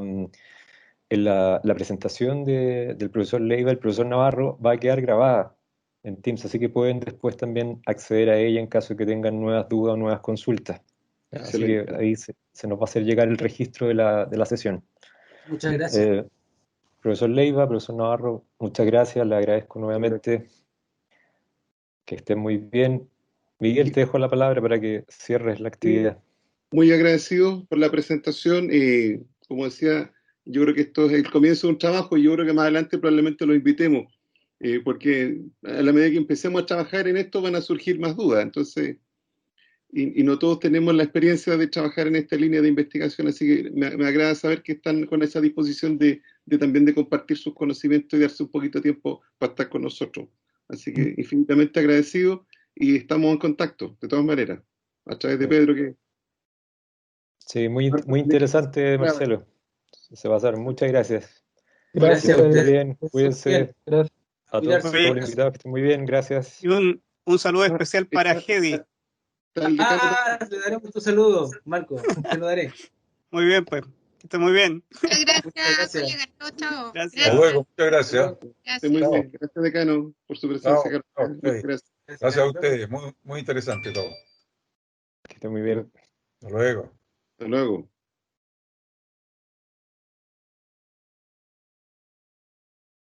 presentación del profesor Leiva, el profesor Navarro, va a quedar grabada en Teams, así que pueden después también acceder a ella en caso de que tengan nuevas dudas o nuevas consultas. Así que ahí se nos va a hacer llegar el registro de la sesión. Muchas gracias. Profesor Leiva, profesor Navarro, muchas gracias, le agradezco nuevamente. Que estén muy bien. Miguel, te dejo la palabra para que cierres la actividad. Muy agradecido por la presentación. Como decía, yo creo que esto es el comienzo de un trabajo y yo creo que más adelante probablemente lo invitemos, porque a la medida que empecemos a trabajar en esto van a surgir más dudas. Entonces, y no todos tenemos la experiencia de trabajar en esta línea de investigación, así que me agrada saber que están con esa disposición de también de compartir sus conocimientos y darse un poquito de tiempo para estar con nosotros. Así que infinitamente agradecido y estamos en contacto, de todas maneras, a través de Pedro. Sí, muy interesante, Marcelo. Se va a hacer. Muchas gracias. Gracias a ustedes. Muy bien, cuídense. Gracias. A todos los invitados que estén muy bien, gracias. Y un saludo especial para Hedy. Le daremos tu saludo, Marco, te lo daré. Muy bien, pues. Que esté muy bien. Muchas gracias, gracias. colega. Chao. Gracias. Hasta luego, muchas gracias. Gracias. Muy bien. Gracias, decano, por su presencia. Gracias a ustedes, muy interesante todo. Que esté muy bien. Hasta luego. Hasta luego.